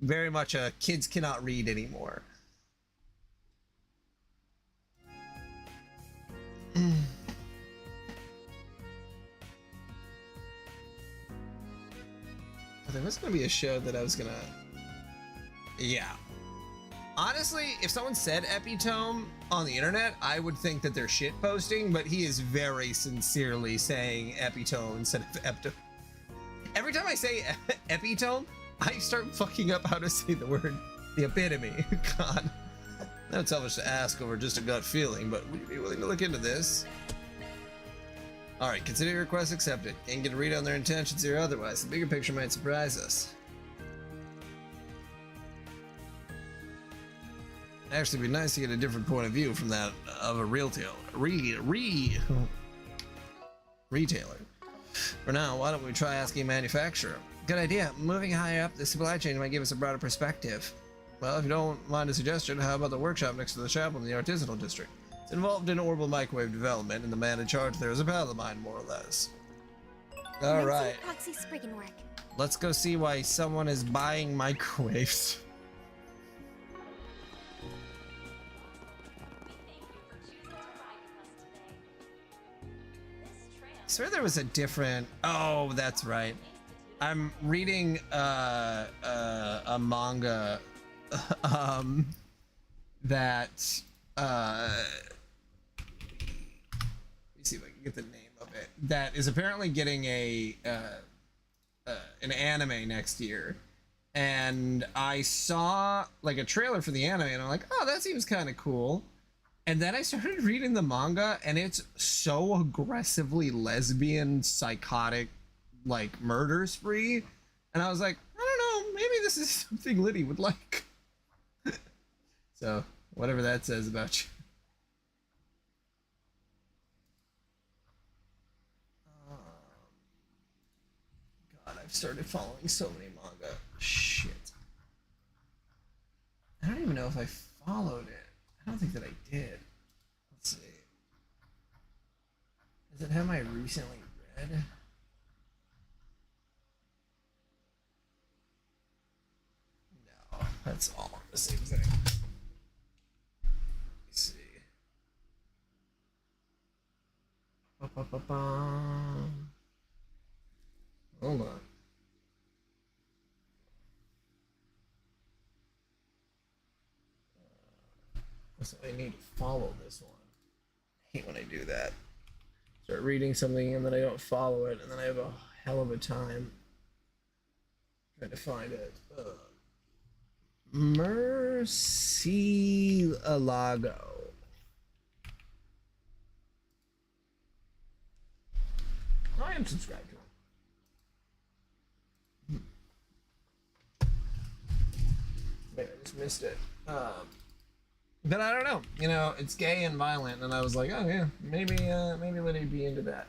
A: Very much a kids cannot read anymore. There was gonna be a show that I was gonna, yeah. Honestly, if someone said epitome on the internet, I would think that they're shit posting, but he is very sincerely saying epitome instead of epitome. Every time I say epitome, I start fucking up how to say the word, the epitome. God, that's selfish to ask over just a gut feeling, but would you be willing to look into this? All right, consider your request accepted. Can't get a read on their intentions here otherwise. The bigger picture might surprise us. Actually, it'd be nice to get a different point of view from that of a retailer. Retailer. For now, why don't we try asking a manufacturer? Good idea. Moving higher up the supply chain might give us a broader perspective. Well, if you don't mind a suggestion, how about the workshop next to the chapel in the artisanal district? It's involved in orbital microwave development, and the man in charge there is a pal of mine, more or less. All right.
C: Proxy Spriggan work.
A: Let's go see why someone is buying microwaves. I swear there was a different. Oh, that's right. I'm reading a manga that see if I can get the name of it. That is apparently getting an anime next year. And I saw like a trailer for the anime and I'm like, oh, that seems kind of cool. And then I started reading the manga and it's so aggressively lesbian, psychotic, like murder spree. And I was like, I don't know, maybe this is something Liddy would like. So, whatever that says about you. God, I've started following so many manga. Shit. I don't even know if I followed it. I don't think that I did. Let's see. Does it have my recently read? No, that's all the same thing. Let's see. Hold on. So I need to follow this one. I hate when I do that. Start reading something and then I don't follow it, and then I have a hell of a time trying to find it. Murcielago. I am subscribed to it. Maybe I just missed it. But I don't know. You know, it's gay and violent, and I was like, oh yeah, maybe Liddy be into that.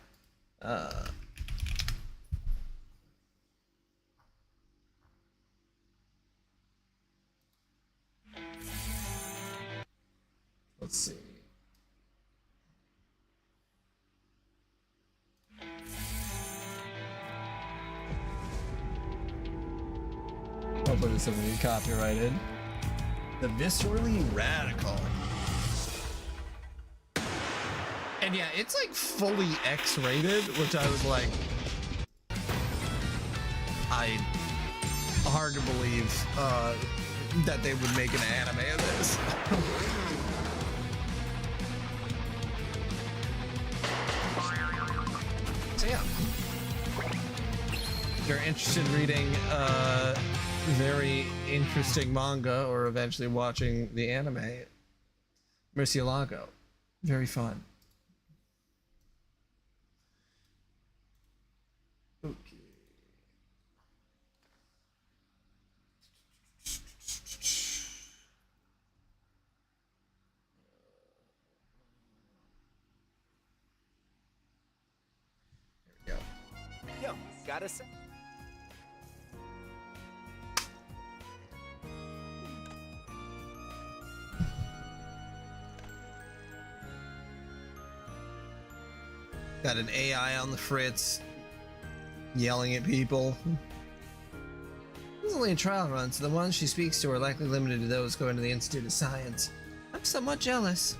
A: Let's see. Hopefully there's something copyrighted. The Viscerally Radical. And yeah, it's like fully X-rated, which I was like, hard to believe that they would make an anime of this. So yeah, if you're interested in reading very interesting manga or eventually watching the anime, Murcielago, very fun. Okay. Here we go.
E: Yo, gotta say.
A: Got an AI on the fritz, yelling at people. This is only a trial run, so the ones she speaks to are likely limited to those going to the Institute of Science. I'm somewhat jealous.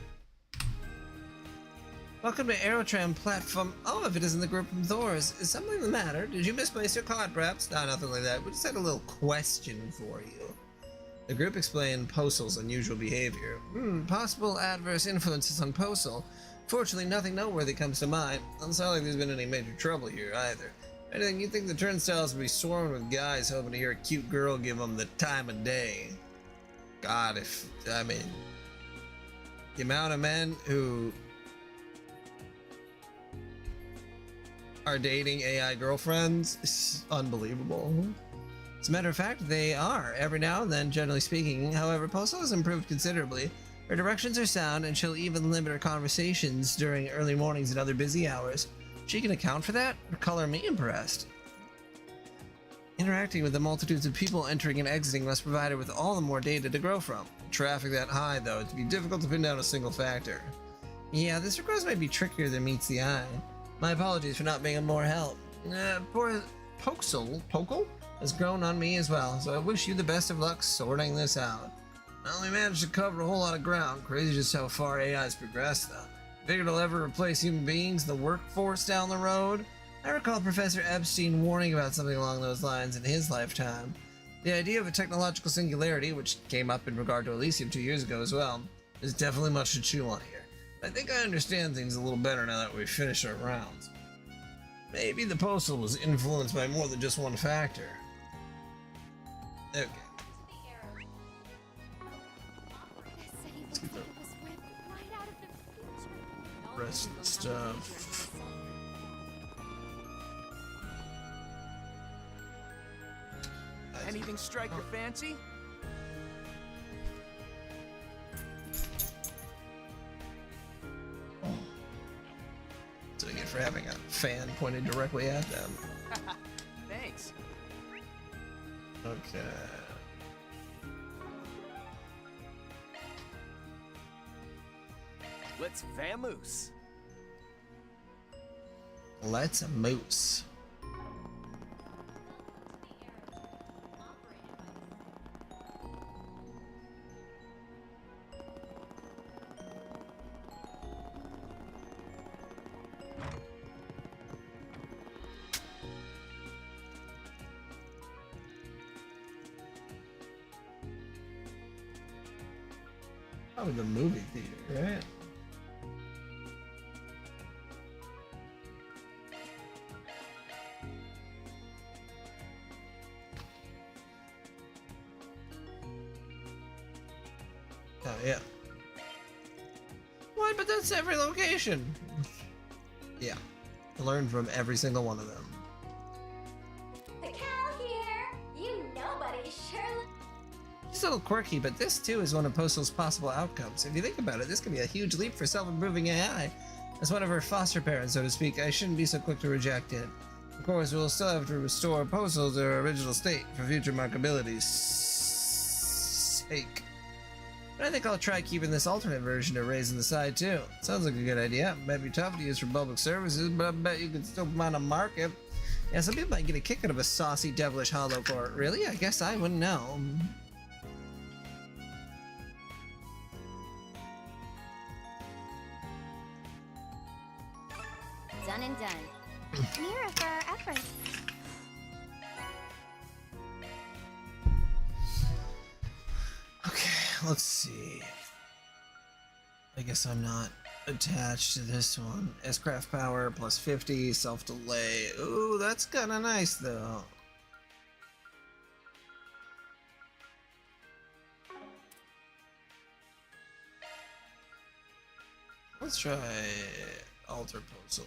A: Welcome to Aerotram platform. Oh, if it isn't the group from Thor's. Is something the matter? Did you misplace your card, perhaps? No, nothing like that. We just had a little question for you. The group explained Postal's unusual behavior. Possible adverse influences on Postal. Fortunately, nothing noteworthy comes to mind. Doesn't sound like there's been any major trouble here, either. Anything, you think the turnstiles would be swarming with guys hoping to hear a cute girl give them the time of day. God, I mean, the amount of men who are dating AI girlfriends is unbelievable. As a matter of fact, they are, every now and then, generally speaking. However, Postal has improved considerably. Her directions are sound, and she'll even limit her conversations during early mornings and other busy hours. She can account for that? Color me impressed. Interacting with the multitudes of people entering and exiting must provide her with all the more data to grow from. Traffic that high, though, it'd be difficult to pin down a single factor. Yeah, this request might be trickier than meets the eye. My apologies for not being of more help. Poor Pokle has grown on me as well, so I wish you the best of luck sorting this out. I only managed to cover a whole lot of ground. Crazy just how far AI's progressed, though. Figured it'll ever replace human beings, the workforce down the road? I recall Professor Epstein warning about something along those lines in his lifetime. The idea of a technological singularity, which came up in regard to Elysium 2 years ago as well, is definitely much to chew on here. I think I understand things a little better now that we've finished our rounds. Maybe the postal was influenced by more than just one factor. Okay. Let's get the rest of the stuff.
E: Anything strike your fancy?
A: So I get for having a fan pointed directly at them.
E: Thanks.
A: Okay.
E: Let's vamoose.
A: Let's moose. Probably the movie theater, right? Oh, yeah. What? But that's every location. Yeah. I learned from every single one of them.
K: The cow here! You nobody surely...
A: It's a little quirky, but this too is one of Postal's possible outcomes. If you think about it, this could be a huge leap for self-improving AI. As one of her foster parents, so to speak, I shouldn't be so quick to reject it. Of course, we'll still have to restore Postal to her original state for future markability's sake. But I think I'll try keeping this alternate version to raise in the side too. Sounds like a good idea. Might be tough to use for public services, but I bet you can still find a market. Yeah, some people might get a kick out of a saucy, devilish hollow core. Really? I guess I wouldn't know.
C: Done and done.
K: Mira for our efforts.
A: Okay, let's see. I guess I'm not attached to this one. S-Craft power plus 50, self-delay. Ooh, that's kind of nice though. Let's try alter postal.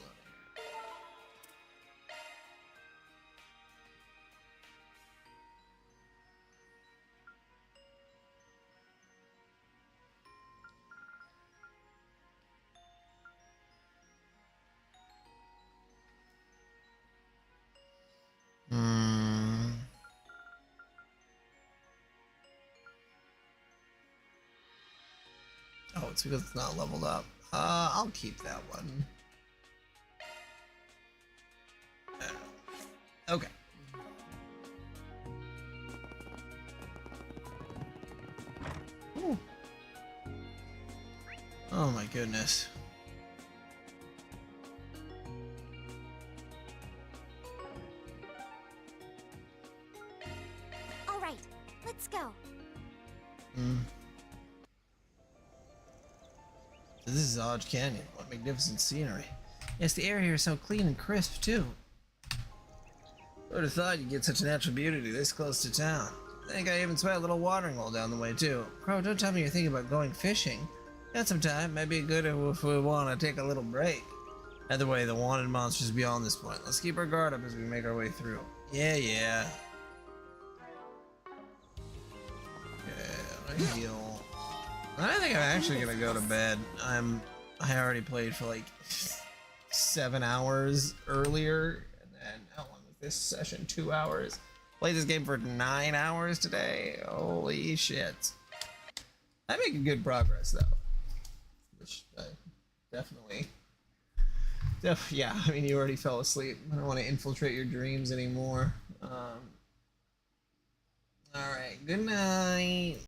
A: Oh, it's because it's not leveled up. I'll keep that one. Okay. Ooh. Oh my goodness.
C: All right, let's go.
A: This is Odge Canyon. What magnificent scenery. Yes, the air here is so clean and crisp, too. I would have thought you'd get such natural beauty this close to town. I think I even spotted a little watering hole down the way, too. Crow, don't tell me you're thinking about going fishing. Got some time. Might be good if we want to take a little break. Either way, the wanted monster's beyond this point. Let's keep our guard up as we make our way through. Yeah. Okay, heal. I think I'm actually gonna go to bed. I already played for like 7 hours earlier, and then how long was this session? 2 hours. Played this game for 9 hours today. Holy shit! I'm making good progress though, which definitely. Yeah, I mean you already fell asleep. I don't want to infiltrate your dreams anymore. All right, good night.